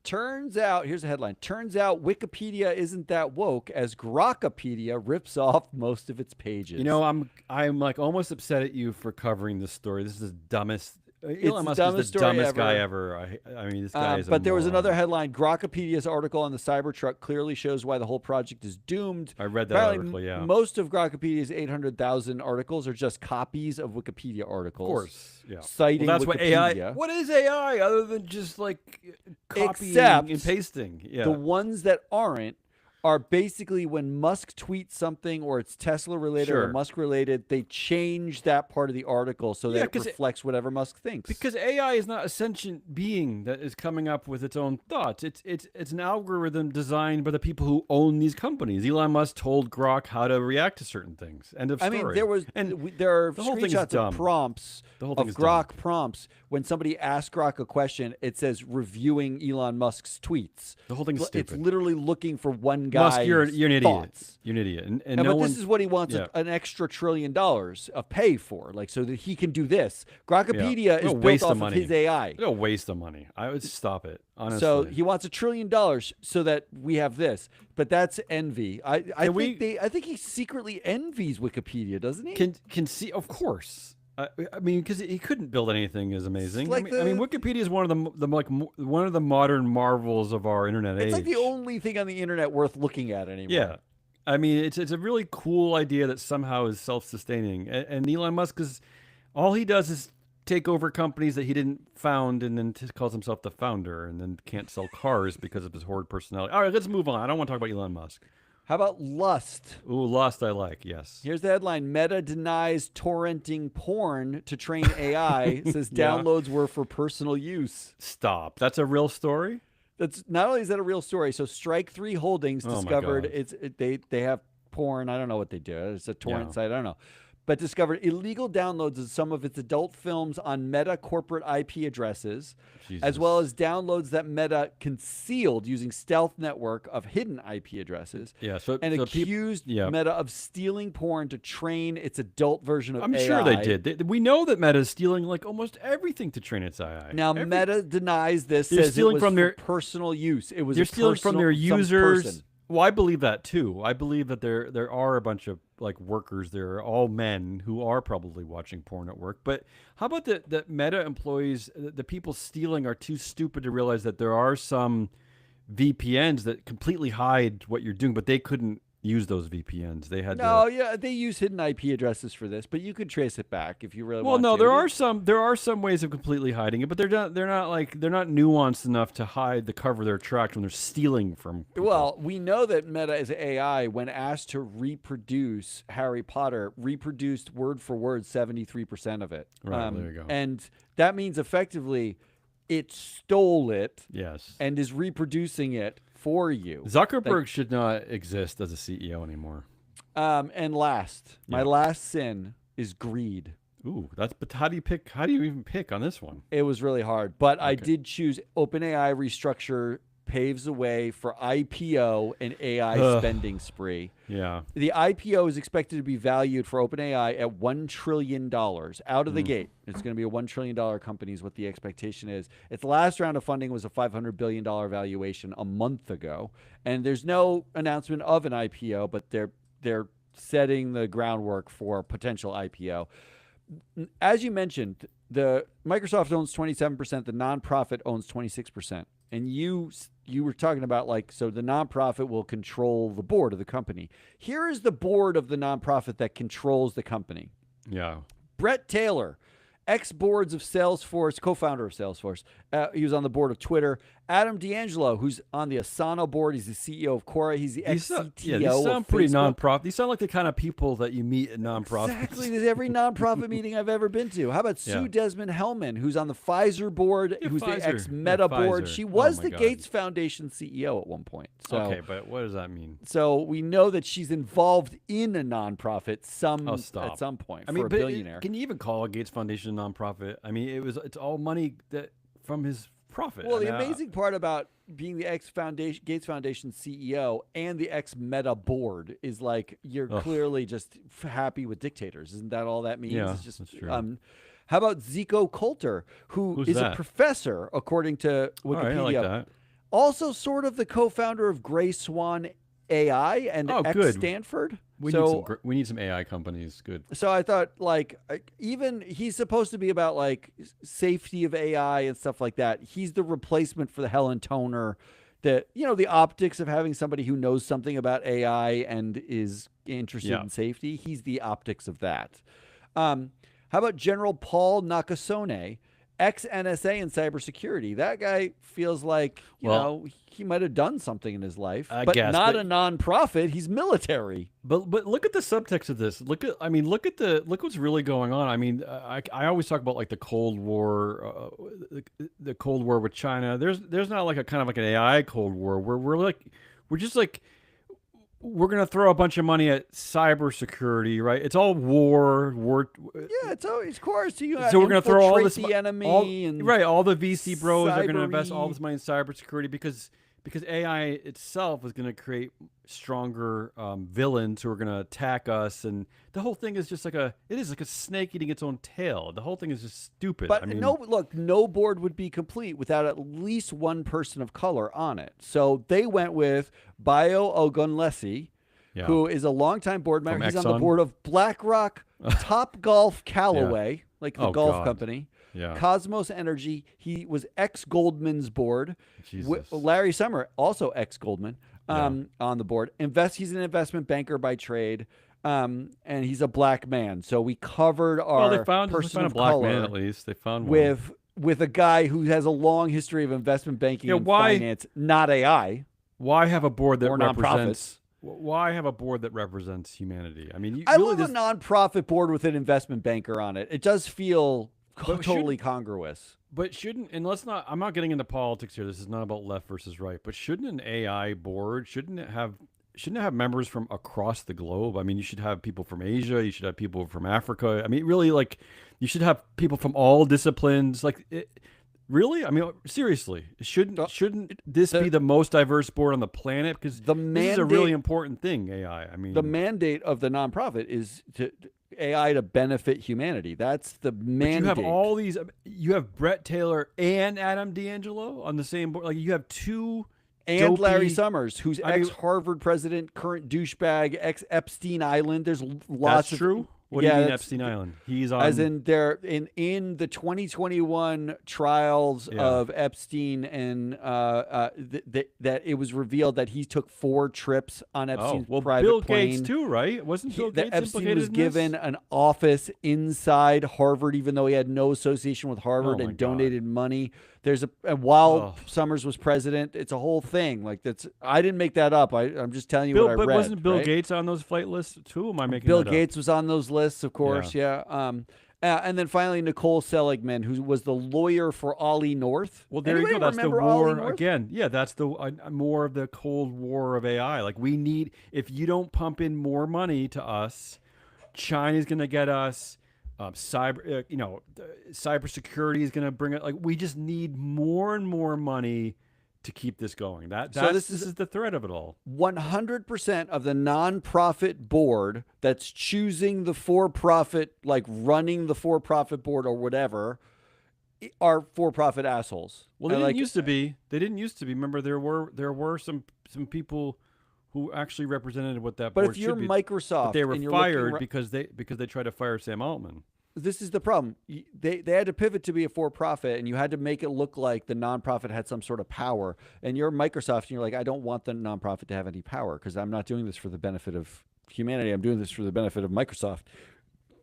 [SPEAKER 1] Turns out, here's a headline. Turns out Wikipedia isn't that woke as Grokpedia rips off most of its pages.
[SPEAKER 2] You know, I'm like almost upset at you for covering this story. This is the dumbest. Elon
[SPEAKER 1] the
[SPEAKER 2] Musk is
[SPEAKER 1] dumbest
[SPEAKER 2] the
[SPEAKER 1] story
[SPEAKER 2] dumbest guy
[SPEAKER 1] ever.
[SPEAKER 2] ever. I mean, this guy is a
[SPEAKER 1] But there was
[SPEAKER 2] moron.
[SPEAKER 1] another headline. Grokpedia's article on the Cybertruck clearly shows why the whole project is doomed.
[SPEAKER 2] I read that
[SPEAKER 1] Apparently,
[SPEAKER 2] article. Yeah,
[SPEAKER 1] most of Grokpedia's 800,000 articles are just copies of Wikipedia articles.
[SPEAKER 2] of course. Yeah.
[SPEAKER 1] Citing
[SPEAKER 2] Well, that's what
[SPEAKER 1] Wikipedia.
[SPEAKER 2] AI. What is AI other than just like copying
[SPEAKER 1] Except
[SPEAKER 2] and pasting? Yeah.
[SPEAKER 1] The ones that aren't are basically when Musk tweets something or it's Tesla related or
[SPEAKER 2] Sure.
[SPEAKER 1] Musk related, they change that part of the article so
[SPEAKER 2] Yeah,
[SPEAKER 1] that it
[SPEAKER 2] 'cause
[SPEAKER 1] reflects whatever Musk thinks.
[SPEAKER 2] Because AI is not a sentient being that is coming up with its own thoughts. It's an algorithm designed by the people who own these companies. Elon Musk told Grok how to react to certain things. End of
[SPEAKER 1] I
[SPEAKER 2] story.
[SPEAKER 1] mean, there was
[SPEAKER 2] and
[SPEAKER 1] there are
[SPEAKER 2] the whole thing is
[SPEAKER 1] screenshots
[SPEAKER 2] dumb.
[SPEAKER 1] of prompts
[SPEAKER 2] The whole
[SPEAKER 1] of
[SPEAKER 2] thing is
[SPEAKER 1] Grok prompts when somebody asks Grok a question. It says reviewing Elon Musk's tweets.
[SPEAKER 2] the whole thing is
[SPEAKER 1] It's
[SPEAKER 2] stupid.
[SPEAKER 1] literally looking for one guy's
[SPEAKER 2] Musk, you're an idiot.
[SPEAKER 1] thoughts.
[SPEAKER 2] You're an idiot. And
[SPEAKER 1] And
[SPEAKER 2] no
[SPEAKER 1] but
[SPEAKER 2] one.
[SPEAKER 1] this is what he wants
[SPEAKER 2] yeah.
[SPEAKER 1] an extra $1 trillion of pay for, like so that he can do this. Grokopedia
[SPEAKER 2] What a
[SPEAKER 1] is
[SPEAKER 2] waste
[SPEAKER 1] built off
[SPEAKER 2] of
[SPEAKER 1] of
[SPEAKER 2] money.
[SPEAKER 1] his AI.
[SPEAKER 2] What a waste of money. I would stop it. Honestly.
[SPEAKER 1] So he wants $1 trillion so that we have this. But that's envy. I think he secretly envies Wikipedia, doesn't he?
[SPEAKER 2] can see, of course. I mean, because he couldn't build anything as amazing.
[SPEAKER 1] like
[SPEAKER 2] I mean, Wikipedia is one of one of the modern marvels of our internet age.
[SPEAKER 1] It's like the only thing on the internet worth looking at anymore.
[SPEAKER 2] Yeah, I mean, it's a really cool idea that somehow is self-sustaining. And Elon Musk all he does is take over companies that he didn't found, and then calls himself the founder, and then can't sell cars because of his horrid personality. All right, let's move on. I don't want to talk about Elon Musk.
[SPEAKER 1] How about lust?
[SPEAKER 2] Ooh, Lost, I like. Yes.
[SPEAKER 1] Here's the headline: Meta denies torrenting porn to train AI. Says
[SPEAKER 2] Yeah.
[SPEAKER 1] downloads were for personal use.
[SPEAKER 2] Stop. That's a real story.
[SPEAKER 1] That's not only is that a real story. So Strike 3 Holdings
[SPEAKER 2] Oh my
[SPEAKER 1] discovered
[SPEAKER 2] God.
[SPEAKER 1] they have porn. I don't know what they do. It's a torrent
[SPEAKER 2] Yeah.
[SPEAKER 1] site. I don't know. But discovered illegal downloads of some of its adult films on Meta corporate IP addresses, as well as downloads that Meta concealed using stealth network of hidden IP addresses.
[SPEAKER 2] Yeah. So
[SPEAKER 1] And
[SPEAKER 2] so
[SPEAKER 1] accused
[SPEAKER 2] yeah.
[SPEAKER 1] Meta of stealing porn to train its adult version of
[SPEAKER 2] I'm
[SPEAKER 1] AI.
[SPEAKER 2] sure they did. We know that Meta is stealing like almost everything to train its AI.
[SPEAKER 1] Now Meta denies this.
[SPEAKER 2] They're
[SPEAKER 1] Says
[SPEAKER 2] stealing
[SPEAKER 1] it was
[SPEAKER 2] from
[SPEAKER 1] for
[SPEAKER 2] their-
[SPEAKER 1] personal use. It was
[SPEAKER 2] They're
[SPEAKER 1] a
[SPEAKER 2] stealing from their
[SPEAKER 1] personal- some
[SPEAKER 2] users.
[SPEAKER 1] person.
[SPEAKER 2] Well, I believe that too. I believe that there are a bunch of like workers there, all men who are probably watching porn at work. But how about the Meta employees, the people stealing are too stupid to realize that there are some VPNs that completely hide what you're doing, but they couldn't use those VPNs. They had
[SPEAKER 1] No, yeah, they use hidden IP addresses for this, but you could trace it back if you really
[SPEAKER 2] Well,
[SPEAKER 1] want
[SPEAKER 2] no,
[SPEAKER 1] to.
[SPEAKER 2] there are some ways of completely hiding it, but they're not nuanced enough to hide the cover of their tracks when they're stealing from people.
[SPEAKER 1] Well, we know that Meta as AI, when asked to reproduce Harry Potter, reproduced word for word 73% of it.
[SPEAKER 2] Right, there you go.
[SPEAKER 1] And that means effectively it stole it
[SPEAKER 2] Yes.
[SPEAKER 1] and is reproducing it for you.
[SPEAKER 2] Zuckerberg should not exist as a CEO anymore.
[SPEAKER 1] And last, my
[SPEAKER 2] Yeah.
[SPEAKER 1] last sin is greed.
[SPEAKER 2] Ooh, but how do you even pick on this one?
[SPEAKER 1] It was really hard, but I did choose OpenAI restructure paves the way for IPO and AI
[SPEAKER 2] Ugh.
[SPEAKER 1] spending spree.
[SPEAKER 2] Yeah.
[SPEAKER 1] The IPO is expected to be valued for OpenAI at $1 trillion out of the gate. It's going to be a $1 trillion company is what the expectation is. Its last round of funding was a $500 billion valuation a month ago. And there's no announcement of an IPO, but they're setting the groundwork for potential IPO. As you mentioned, the Microsoft owns 27%, the nonprofit owns 26%. And you were talking about so the nonprofit will control the board of the company. Here is the board of the nonprofit that controls the company.
[SPEAKER 2] Yeah.
[SPEAKER 1] Brett Taylor, ex-boards of Salesforce, co-founder of Salesforce. He was on the board of Twitter. Adam D'Angelo, who's on the Asana board. He's the CEO of Quora. He's the ex-CTO
[SPEAKER 2] Yeah, these sound
[SPEAKER 1] of
[SPEAKER 2] pretty
[SPEAKER 1] Facebook.
[SPEAKER 2] nonprofit. These sound like the kind of people that you meet at nonprofits.
[SPEAKER 1] Exactly. There's every nonprofit meeting I've ever been to. How about Sue
[SPEAKER 2] Yeah.
[SPEAKER 1] Desmond Hellman, who's on the Pfizer board,
[SPEAKER 2] Yeah,
[SPEAKER 1] who's
[SPEAKER 2] Pfizer.
[SPEAKER 1] the ex-Meta
[SPEAKER 2] Yeah,
[SPEAKER 1] board.
[SPEAKER 2] Pfizer.
[SPEAKER 1] She
[SPEAKER 2] Oh
[SPEAKER 1] was
[SPEAKER 2] my
[SPEAKER 1] the
[SPEAKER 2] God.
[SPEAKER 1] Gates Foundation CEO at one point. So,
[SPEAKER 2] Okay, but what does that mean?
[SPEAKER 1] so we know that she's involved in a nonprofit
[SPEAKER 2] Oh, stop.
[SPEAKER 1] at some point
[SPEAKER 2] I mean,
[SPEAKER 1] for a
[SPEAKER 2] but
[SPEAKER 1] billionaire.
[SPEAKER 2] can you even call a Gates Foundation a nonprofit? I mean, it's all money that from his profit.
[SPEAKER 1] Well,
[SPEAKER 2] I
[SPEAKER 1] the
[SPEAKER 2] mean,
[SPEAKER 1] amazing part about being the Gates Foundation CEO and the ex-Meta board is you're
[SPEAKER 2] Ugh.
[SPEAKER 1] clearly just happy with dictators. Isn't that all that means?
[SPEAKER 2] Yeah,
[SPEAKER 1] It's just,
[SPEAKER 2] that's true.
[SPEAKER 1] How about Zico Coulter, who
[SPEAKER 2] Who's
[SPEAKER 1] is a
[SPEAKER 2] that?
[SPEAKER 1] professor, according to
[SPEAKER 2] all
[SPEAKER 1] Wikipedia,
[SPEAKER 2] right, I like that.
[SPEAKER 1] also sort of the co-founder of Gray Swan AI and
[SPEAKER 2] Oh, good.
[SPEAKER 1] Stanford? So
[SPEAKER 2] we need some AI companies. Good.
[SPEAKER 1] so I thought like even he's supposed to be about like safety of AI and stuff like that. He's the replacement for the Helen Toner, that the optics of having somebody who knows something about AI and is interested
[SPEAKER 2] Yeah.
[SPEAKER 1] in safety. He's the optics of that. How about General Paul Nakasone, ex NSA in cybersecurity? That guy feels like
[SPEAKER 2] Well,
[SPEAKER 1] he might have done something in his life,
[SPEAKER 2] I
[SPEAKER 1] but
[SPEAKER 2] guess,
[SPEAKER 1] not
[SPEAKER 2] but
[SPEAKER 1] a nonprofit. He's military.
[SPEAKER 2] but look at the subtext of this. Look what's really going on. I mean, I always talk about like the Cold War, the Cold War with China. There's not like a kind of like an AI Cold War where we're just like we're gonna throw a bunch of money at cybersecurity, right? It's all war.
[SPEAKER 1] Yeah, it's always, of course, you
[SPEAKER 2] So we're gonna throw all
[SPEAKER 1] infiltrate
[SPEAKER 2] this
[SPEAKER 1] the enemy
[SPEAKER 2] all
[SPEAKER 1] and
[SPEAKER 2] right. All the VC bros are gonna invest all
[SPEAKER 1] cybery.
[SPEAKER 2] this money in cybersecurity because AI itself is gonna create stronger villains who are gonna attack us, and the whole thing is just like it is like a snake eating its own tail. The whole thing is just stupid. I
[SPEAKER 1] But
[SPEAKER 2] mean,
[SPEAKER 1] no board would be complete without at least one person of color on it. So they went with Bayo Ogunlesi,
[SPEAKER 2] yeah,
[SPEAKER 1] who is a longtime board
[SPEAKER 2] from
[SPEAKER 1] member. He's on the
[SPEAKER 2] Exxon.
[SPEAKER 1] board of BlackRock, Top Golf Callaway, like the
[SPEAKER 2] Oh
[SPEAKER 1] golf
[SPEAKER 2] God,
[SPEAKER 1] company,
[SPEAKER 2] yeah,
[SPEAKER 1] Cosmos Energy. He was ex Goldman's board.
[SPEAKER 2] Jesus,
[SPEAKER 1] Larry Summer, also ex Goldman,
[SPEAKER 2] yeah.
[SPEAKER 1] on the board. He's an investment banker by trade. And he's a black man. So we covered
[SPEAKER 2] Well,
[SPEAKER 1] our
[SPEAKER 2] they found
[SPEAKER 1] person
[SPEAKER 2] a
[SPEAKER 1] of
[SPEAKER 2] black
[SPEAKER 1] color
[SPEAKER 2] man at least. They found one.
[SPEAKER 1] with a guy who has a long history of investment banking
[SPEAKER 2] Yeah,
[SPEAKER 1] and
[SPEAKER 2] why-
[SPEAKER 1] finance, not AI
[SPEAKER 2] Why have a board that
[SPEAKER 1] or
[SPEAKER 2] represents?
[SPEAKER 1] nonprofits.
[SPEAKER 2] Why have a board that represents humanity? I mean,
[SPEAKER 1] I
[SPEAKER 2] really,
[SPEAKER 1] love a nonprofit board with an investment banker on it. It does feel
[SPEAKER 2] But
[SPEAKER 1] totally congruous.
[SPEAKER 2] But shouldn't, and let's not, I'm not getting into politics here. This is not about left versus right. But shouldn't an AI board, shouldn't it have members from across the globe? I mean, you should have people from Asia. You should have people from Africa. I mean, really, like, you should have people from all disciplines. Like, really? I mean, seriously, shouldn't this be the most diverse board on the planet? Because
[SPEAKER 1] The
[SPEAKER 2] this is a really
[SPEAKER 1] mandate,
[SPEAKER 2] important thing, AI. I mean,
[SPEAKER 1] the mandate of the nonprofit is to AI to benefit humanity. That's the
[SPEAKER 2] but
[SPEAKER 1] mandate.
[SPEAKER 2] you have all these, you have Brett Taylor and Adam D'Angelo on the same board. Like, you have two
[SPEAKER 1] and Larry
[SPEAKER 2] dopey.
[SPEAKER 1] Summers, who's
[SPEAKER 2] I mean,
[SPEAKER 1] ex Harvard president, current douchebag, ex Epstein Island. There's
[SPEAKER 2] that's
[SPEAKER 1] lots of
[SPEAKER 2] true. What do you
[SPEAKER 1] yeah,
[SPEAKER 2] mean
[SPEAKER 1] that's-
[SPEAKER 2] Epstein Island? He's on.
[SPEAKER 1] as in there in the 2021 trials
[SPEAKER 2] Yeah.
[SPEAKER 1] of Epstein, and that it was revealed that he took 4 trips on Epstein's
[SPEAKER 2] well,
[SPEAKER 1] private
[SPEAKER 2] Bill
[SPEAKER 1] plane.
[SPEAKER 2] Gates too, right? Wasn't Bill
[SPEAKER 1] That
[SPEAKER 2] Gates
[SPEAKER 1] Epstein
[SPEAKER 2] implicated
[SPEAKER 1] was
[SPEAKER 2] in
[SPEAKER 1] given
[SPEAKER 2] this?
[SPEAKER 1] an office inside Harvard, even though he had no association with Harvard,
[SPEAKER 2] Oh my
[SPEAKER 1] and
[SPEAKER 2] God.
[SPEAKER 1] donated money. And while
[SPEAKER 2] Oh.
[SPEAKER 1] Summers was president, it's a whole thing. Like I didn't make that up. I'm just telling you
[SPEAKER 2] Bill,
[SPEAKER 1] what I
[SPEAKER 2] but
[SPEAKER 1] read.
[SPEAKER 2] wasn't Bill
[SPEAKER 1] right?
[SPEAKER 2] Gates on those flight lists too? Am I making
[SPEAKER 1] Bill
[SPEAKER 2] that up?
[SPEAKER 1] Gates was on those lists, of course. Yeah. And then finally, Nicole Seligman, who was the lawyer for Ollie North.
[SPEAKER 2] Well, there
[SPEAKER 1] Anybody
[SPEAKER 2] you go. That's the
[SPEAKER 1] remember Ollie
[SPEAKER 2] war
[SPEAKER 1] North?
[SPEAKER 2] again. Yeah, that's the more of the Cold War of AI. Like, we need, if you don't pump in more money to us, China's going to get us. Cybersecurity is going to bring it. Like, we just need more and more money to keep this going. This is the thread of it all.
[SPEAKER 1] 100% of the nonprofit board that's choosing the for-profit, like running the for-profit board or whatever, are for-profit assholes.
[SPEAKER 2] Well, they
[SPEAKER 1] And,
[SPEAKER 2] didn't
[SPEAKER 1] like,
[SPEAKER 2] used to be. They didn't used to be. Remember, there were some people who actually represented what that
[SPEAKER 1] But
[SPEAKER 2] board
[SPEAKER 1] if you're
[SPEAKER 2] should be.
[SPEAKER 1] Microsoft,
[SPEAKER 2] But they were
[SPEAKER 1] and you're looking
[SPEAKER 2] fired
[SPEAKER 1] ra-
[SPEAKER 2] because they tried to fire Sam Altman.
[SPEAKER 1] this is the problem. They had to pivot to be a for-profit, and you had to make it look like the nonprofit had some sort of power. And you're Microsoft, and you're like, I don't want the nonprofit to have any power because I'm not doing this for the benefit of humanity. I'm doing this for the benefit of Microsoft.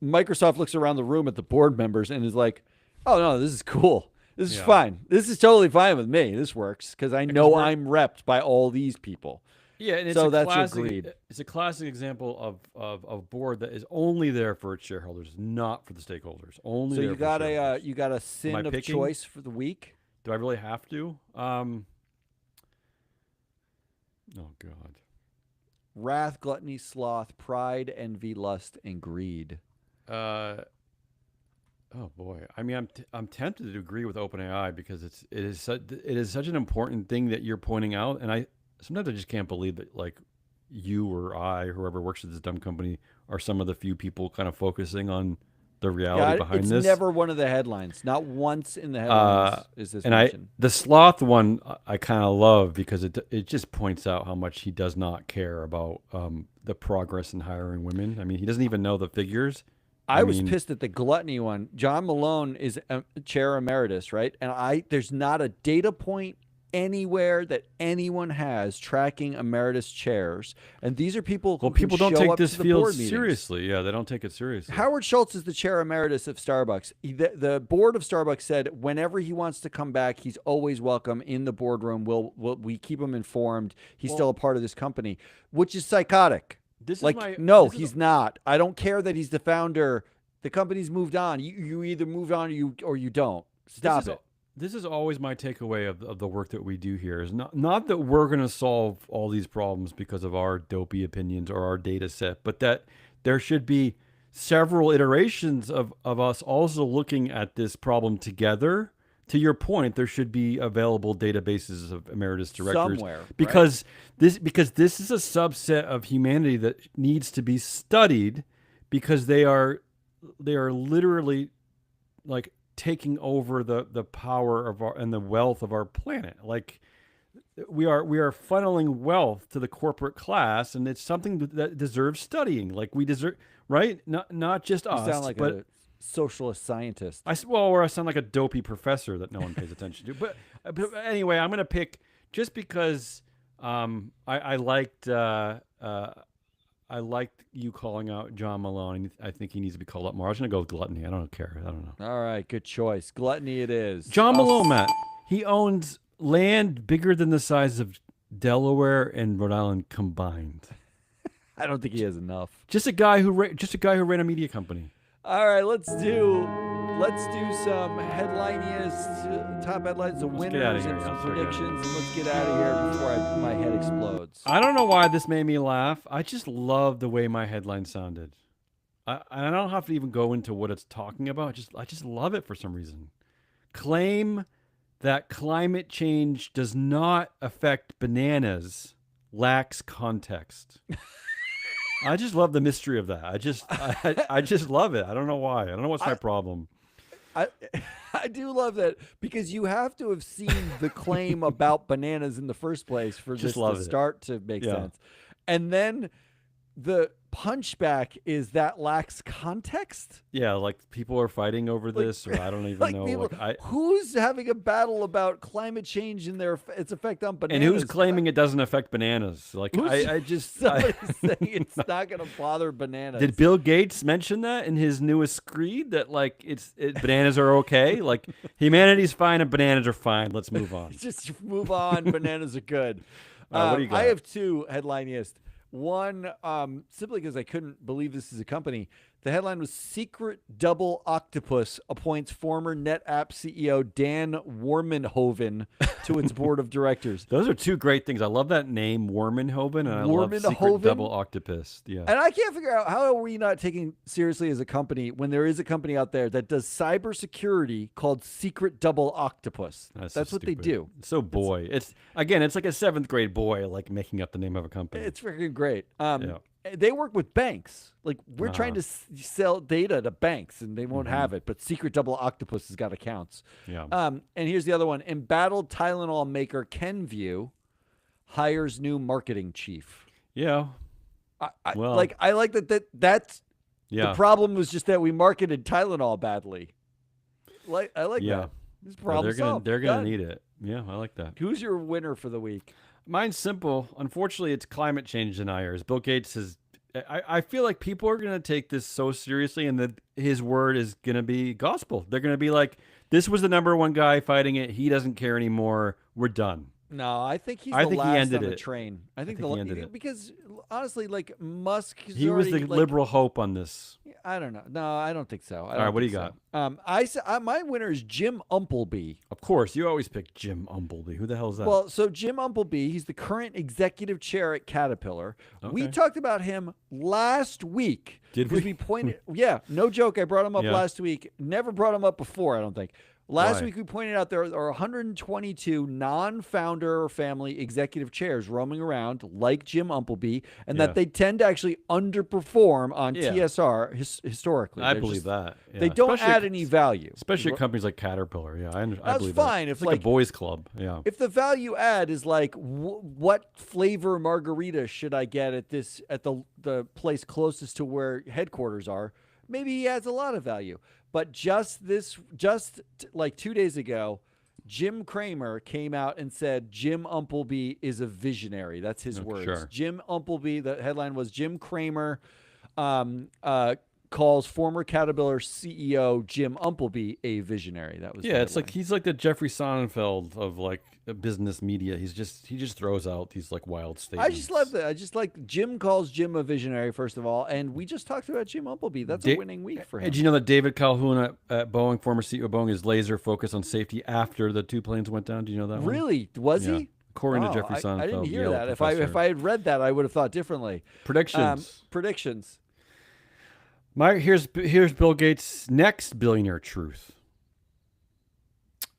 [SPEAKER 1] Microsoft looks around the room at the board members and is like, oh, no, this is cool. This is
[SPEAKER 2] Yeah.
[SPEAKER 1] fine. This is totally fine with me. This works because I know
[SPEAKER 2] we're-
[SPEAKER 1] I'm repped by all these people.
[SPEAKER 2] Yeah, and it's
[SPEAKER 1] So
[SPEAKER 2] a
[SPEAKER 1] that's your
[SPEAKER 2] classic,
[SPEAKER 1] greed.
[SPEAKER 2] It's a classic example of a board that is only there for its shareholders, not for the stakeholders. Only
[SPEAKER 1] So
[SPEAKER 2] there
[SPEAKER 1] you
[SPEAKER 2] for
[SPEAKER 1] got
[SPEAKER 2] the
[SPEAKER 1] a
[SPEAKER 2] shareholders.
[SPEAKER 1] you got a sin of
[SPEAKER 2] picking?
[SPEAKER 1] choice for the week.
[SPEAKER 2] Do I really have to? Oh God.
[SPEAKER 1] Wrath, gluttony, sloth, pride, envy, lust, and greed.
[SPEAKER 2] Oh boy. I mean, I'm tempted to agree with OpenAI because it is such an important thing that you're pointing out, and sometimes I just can't believe that, like, you or I, whoever works at this dumb company, are some of the few people kind of focusing on the reality behind
[SPEAKER 1] it's
[SPEAKER 2] this.
[SPEAKER 1] never one of the headlines. Not once in the headlines is this
[SPEAKER 2] And
[SPEAKER 1] mentioned.
[SPEAKER 2] the sloth one I kind of love because it just points out how much he does not care about the progress in hiring women. I mean, he doesn't even know the figures.
[SPEAKER 1] I was
[SPEAKER 2] mean,
[SPEAKER 1] pissed at the gluttony one. John Malone is chair emeritus, right? And there's not a data point anywhere that anyone has tracking emeritus chairs. And these are people who
[SPEAKER 2] well, people
[SPEAKER 1] can
[SPEAKER 2] don't
[SPEAKER 1] show
[SPEAKER 2] take
[SPEAKER 1] up
[SPEAKER 2] this
[SPEAKER 1] to the
[SPEAKER 2] field
[SPEAKER 1] board meetings.
[SPEAKER 2] seriously. Yeah, they don't take it seriously.
[SPEAKER 1] Howard Schultz is the chair emeritus of Starbucks. The board of Starbucks said whenever he wants to come back, he's always welcome in the boardroom. We keep him informed. He's still a part of this company, which is psychotic.
[SPEAKER 2] This
[SPEAKER 1] Like,
[SPEAKER 2] is my
[SPEAKER 1] no,
[SPEAKER 2] this is-
[SPEAKER 1] he's not. I don't care that he's the founder. The company's moved on. You either move on or you don't. Stop it.
[SPEAKER 2] This is always my takeaway of the work that we do here is not that we're going to solve all these problems because of our dopey opinions or our data set, but that there should be several iterations of us also looking at this problem together. To your point, there should be available databases of emeritus directors
[SPEAKER 1] Somewhere, right?
[SPEAKER 2] because this is a subset of humanity that needs to be studied because they are literally like taking over the power of our and the wealth of our planet. Like we are funneling wealth to the corporate class, and it's something that deserves studying. Like we deserve, right? Not just
[SPEAKER 1] You
[SPEAKER 2] us,
[SPEAKER 1] sound like
[SPEAKER 2] but
[SPEAKER 1] a socialist scientist.
[SPEAKER 2] or I sound like a dopey professor that no one pays attention to. But anyway, I'm gonna pick just because I liked you calling out John Malone. I think he needs to be called up more. I was going to go with gluttony. I don't care. I don't know.
[SPEAKER 1] All right, good choice. Gluttony it is.
[SPEAKER 2] John Malone, Matt. He owns land bigger than the size of Delaware and Rhode Island combined.
[SPEAKER 1] I don't think he has enough.
[SPEAKER 2] Just a guy who ran a media company.
[SPEAKER 1] All right, let's do some headliniest top headlines, the
[SPEAKER 2] Let's get outta
[SPEAKER 1] winners,
[SPEAKER 2] here.
[SPEAKER 1] and some
[SPEAKER 2] Let's forget it.
[SPEAKER 1] predictions, and let's get out of here before my head explodes.
[SPEAKER 2] I don't know why this made me laugh. I just love the way my headline sounded. I don't have to even go into what it's talking about. I just love it for some reason. Claim that climate change does not affect bananas lacks context. I just love the mystery of that. I just love it. I don't know why. I don't know what's my problem.
[SPEAKER 1] I do love that because you have to have seen the claim about bananas in the first place for
[SPEAKER 2] Just
[SPEAKER 1] this
[SPEAKER 2] love
[SPEAKER 1] to
[SPEAKER 2] it.
[SPEAKER 1] start to make
[SPEAKER 2] Yeah.
[SPEAKER 1] sense. And then the punchback is that lacks context.
[SPEAKER 2] Yeah, like people are fighting over this, or I don't even
[SPEAKER 1] Like
[SPEAKER 2] know.
[SPEAKER 1] people,
[SPEAKER 2] Like
[SPEAKER 1] who's having a battle about climate change and its effect on
[SPEAKER 2] and
[SPEAKER 1] bananas?
[SPEAKER 2] who's claiming it doesn't affect bananas? Like I just
[SPEAKER 1] somebody's saying it's not going to bother bananas.
[SPEAKER 2] did Bill Gates mention that in his newest creed that like bananas are okay? Like humanity's fine and bananas are fine. Let's move on.
[SPEAKER 1] Just move on. Bananas are good.
[SPEAKER 2] All right, what do you got?
[SPEAKER 1] I have two headliniest. One, simply because I couldn't believe this is a company. The headline was Secret Double Octopus appoints former NetApp CEO Dan Warmenhoven to its board of directors.
[SPEAKER 2] Those are two great things. I love that name, Warmenhoven, and I love Secret
[SPEAKER 1] Warmenhoven?
[SPEAKER 2] Double Octopus. Yeah.
[SPEAKER 1] And I can't figure out how are we not taking seriously as a company when there is a company out there that does cybersecurity called Secret Double Octopus.
[SPEAKER 2] That's
[SPEAKER 1] That's
[SPEAKER 2] so
[SPEAKER 1] what they
[SPEAKER 2] stupid.
[SPEAKER 1] do.
[SPEAKER 2] So boy. It's like a 7th grade boy like making up the name of a company.
[SPEAKER 1] It's freaking great.
[SPEAKER 2] Yeah.
[SPEAKER 1] They work with banks. Like we're trying to sell data to banks, and they won't
[SPEAKER 2] Mm-hmm.
[SPEAKER 1] have it. But Secret Double Octopus has got accounts.
[SPEAKER 2] Yeah.
[SPEAKER 1] And here's the other one: embattled Tylenol maker Kenvue hires new marketing chief.
[SPEAKER 2] Yeah.
[SPEAKER 1] I
[SPEAKER 2] Well-
[SPEAKER 1] like that's
[SPEAKER 2] Yeah.
[SPEAKER 1] the problem was just that we marketed Tylenol badly. I like
[SPEAKER 2] Yeah.
[SPEAKER 1] that. This
[SPEAKER 2] Well,
[SPEAKER 1] problem solved.
[SPEAKER 2] they're gonna
[SPEAKER 1] Done.
[SPEAKER 2] need it. Yeah, I like that.
[SPEAKER 1] Who's your winner for the week?
[SPEAKER 2] Mine's simple. Unfortunately, it's climate change deniers. Bill Gates has. I feel like people are going to take this so seriously, and that his word is going to be gospel. They're going to be like, "This was the #1 guy fighting it. He doesn't care anymore. We're done."
[SPEAKER 1] No, I think he's
[SPEAKER 2] I
[SPEAKER 1] the
[SPEAKER 2] think he
[SPEAKER 1] last
[SPEAKER 2] ended
[SPEAKER 1] on the
[SPEAKER 2] it.
[SPEAKER 1] train. I think
[SPEAKER 2] he ended it.
[SPEAKER 1] because honestly, like Musk,
[SPEAKER 2] He was the liberal hope on this.
[SPEAKER 1] I don't know. No, I don't think so.
[SPEAKER 2] All right, what do you got?
[SPEAKER 1] My winner is Jim Umpleby.
[SPEAKER 2] Of course, you always pick Jim Umpleby. Who the hell is that?
[SPEAKER 1] Well, so Jim Umpleby, he's the current executive chair at Caterpillar. We
[SPEAKER 2] Okay.
[SPEAKER 1] talked about him last week.
[SPEAKER 2] Did
[SPEAKER 1] because
[SPEAKER 2] we?
[SPEAKER 1] we pointed, yeah, no joke. I brought him up
[SPEAKER 2] Yeah.
[SPEAKER 1] last week. Never brought him up before, I don't think. Last
[SPEAKER 2] Why?
[SPEAKER 1] week we pointed out there are 122 non-founder or family executive chairs roaming around like Jim Umpleby, and
[SPEAKER 2] Yeah.
[SPEAKER 1] that they tend to actually underperform on
[SPEAKER 2] Yeah.
[SPEAKER 1] TSR historically.
[SPEAKER 2] I
[SPEAKER 1] They're
[SPEAKER 2] believe
[SPEAKER 1] just-
[SPEAKER 2] that.
[SPEAKER 1] They
[SPEAKER 2] yeah.
[SPEAKER 1] don't
[SPEAKER 2] Especially-
[SPEAKER 1] add any value.
[SPEAKER 2] Especially at companies like Caterpillar. Yeah, I
[SPEAKER 1] That's
[SPEAKER 2] believe
[SPEAKER 1] fine
[SPEAKER 2] that.
[SPEAKER 1] if,
[SPEAKER 2] It's like
[SPEAKER 1] like-
[SPEAKER 2] a boys' club. Yeah.
[SPEAKER 1] If the value add is like what flavor margarita should I get at the place closest to where headquarters are, maybe he adds a lot of value. But like 2 days ago, Jim Cramer came out and said Jim Umpleby is a visionary. That's his words.
[SPEAKER 2] sure.
[SPEAKER 1] Jim Umpleby. The headline was Jim Cramer calls former Caterpillar CEO Jim Umpleby a visionary. That was the
[SPEAKER 2] Yeah, it's like
[SPEAKER 1] headline.
[SPEAKER 2] he's like the Jeffrey Sonnenfeld of like business media. He just throws out these like wild statements.
[SPEAKER 1] I just love that. I just like Jim calls Jim a visionary, first of all, and we just talked about Jim Umpleby. That's a winning week for him.
[SPEAKER 2] Did you know that David Calhoun at Boeing, former CEO of Boeing, is laser focused on safety after the two planes went down? Do you know that? one?
[SPEAKER 1] Really? Was
[SPEAKER 2] Yeah.
[SPEAKER 1] he?
[SPEAKER 2] According to
[SPEAKER 1] Wow,
[SPEAKER 2] Jeffrey Sonnenfeld,
[SPEAKER 1] I didn't hear
[SPEAKER 2] Yale
[SPEAKER 1] that.
[SPEAKER 2] professor.
[SPEAKER 1] If I had read that, I would have thought differently.
[SPEAKER 2] Predictions.
[SPEAKER 1] Predictions.
[SPEAKER 2] Here's Bill Gates' next billionaire truth.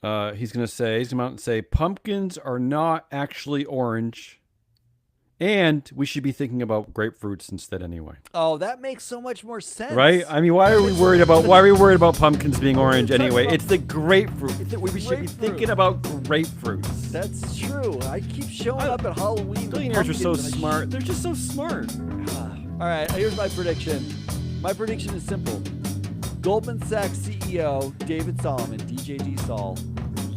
[SPEAKER 2] He's going to come out and say pumpkins are not actually orange, and we should be thinking about grapefruits instead anyway.
[SPEAKER 1] Oh, that makes so much more sense.
[SPEAKER 2] Right? I mean, why are we worried about pumpkins being orange anyway? It's the grapefruit. We should be
[SPEAKER 1] grapefruit.
[SPEAKER 2] thinking about grapefruits.
[SPEAKER 1] That's true. I keep showing up at Halloween. with
[SPEAKER 2] Billionaires are so
[SPEAKER 1] pumpkins and I
[SPEAKER 2] smart. They're just so smart.
[SPEAKER 1] All right, here's my prediction. My prediction is simple. Goldman Sachs CEO David Solomon, DJD Sol,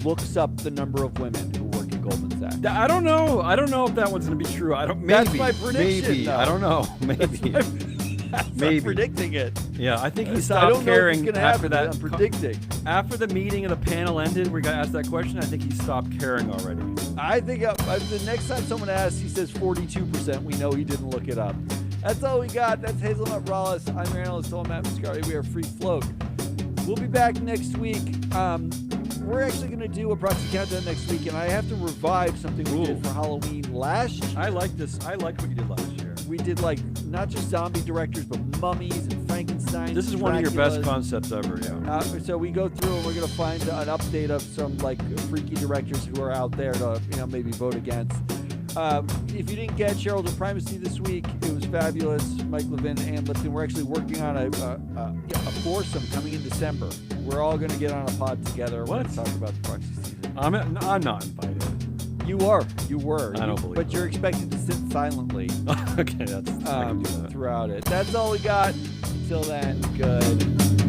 [SPEAKER 1] looks up the number of women who work at Goldman Sachs.
[SPEAKER 2] I don't know. I don't know if that one's going to be true. I don't. Maybe.
[SPEAKER 1] That's my prediction,
[SPEAKER 2] Maybe.
[SPEAKER 1] though.
[SPEAKER 2] I don't know. Maybe.
[SPEAKER 1] I'm
[SPEAKER 2] Maybe.
[SPEAKER 1] predicting it.
[SPEAKER 2] Yeah, I think he
[SPEAKER 1] I
[SPEAKER 2] stopped
[SPEAKER 1] don't know if
[SPEAKER 2] caring
[SPEAKER 1] it's going to
[SPEAKER 2] after
[SPEAKER 1] happen.
[SPEAKER 2] that.
[SPEAKER 1] I'm predicting.
[SPEAKER 2] After the meeting of the panel ended, we got asked that question. I think he stopped caring already.
[SPEAKER 1] I think the next time someone asks, he says 42%. We know he didn't look it up. That's all we got. That's Hazelnut Rawless. I'm your analyst, Matt Mascari. We are Free Float. We'll be back next week. We're actually going to do a proxy countdown next week, and I have to revive something we did for Halloween last year.
[SPEAKER 2] I like this. I like what you did last year.
[SPEAKER 1] We did like not just zombie directors, but mummies and Frankenstein.
[SPEAKER 2] This is one of your best
[SPEAKER 1] Draculas.
[SPEAKER 2] concepts ever. Yeah.
[SPEAKER 1] So we go through and we're going to find an update of some like freaky directors who are out there to maybe vote against. If you didn't get Gerald of Primacy this week, it was fabulous. Mike Levin and Ann Lipton. We're actually working on a foursome coming in December. We're all going to get on a pod together. We're going to talk about the proxy season.
[SPEAKER 2] I'm not invited.
[SPEAKER 1] You are. You were.
[SPEAKER 2] I don't believe
[SPEAKER 1] But
[SPEAKER 2] it.
[SPEAKER 1] you're expected to sit silently
[SPEAKER 2] Okay, I can do that.
[SPEAKER 1] throughout it. That's all we got. Until then, good.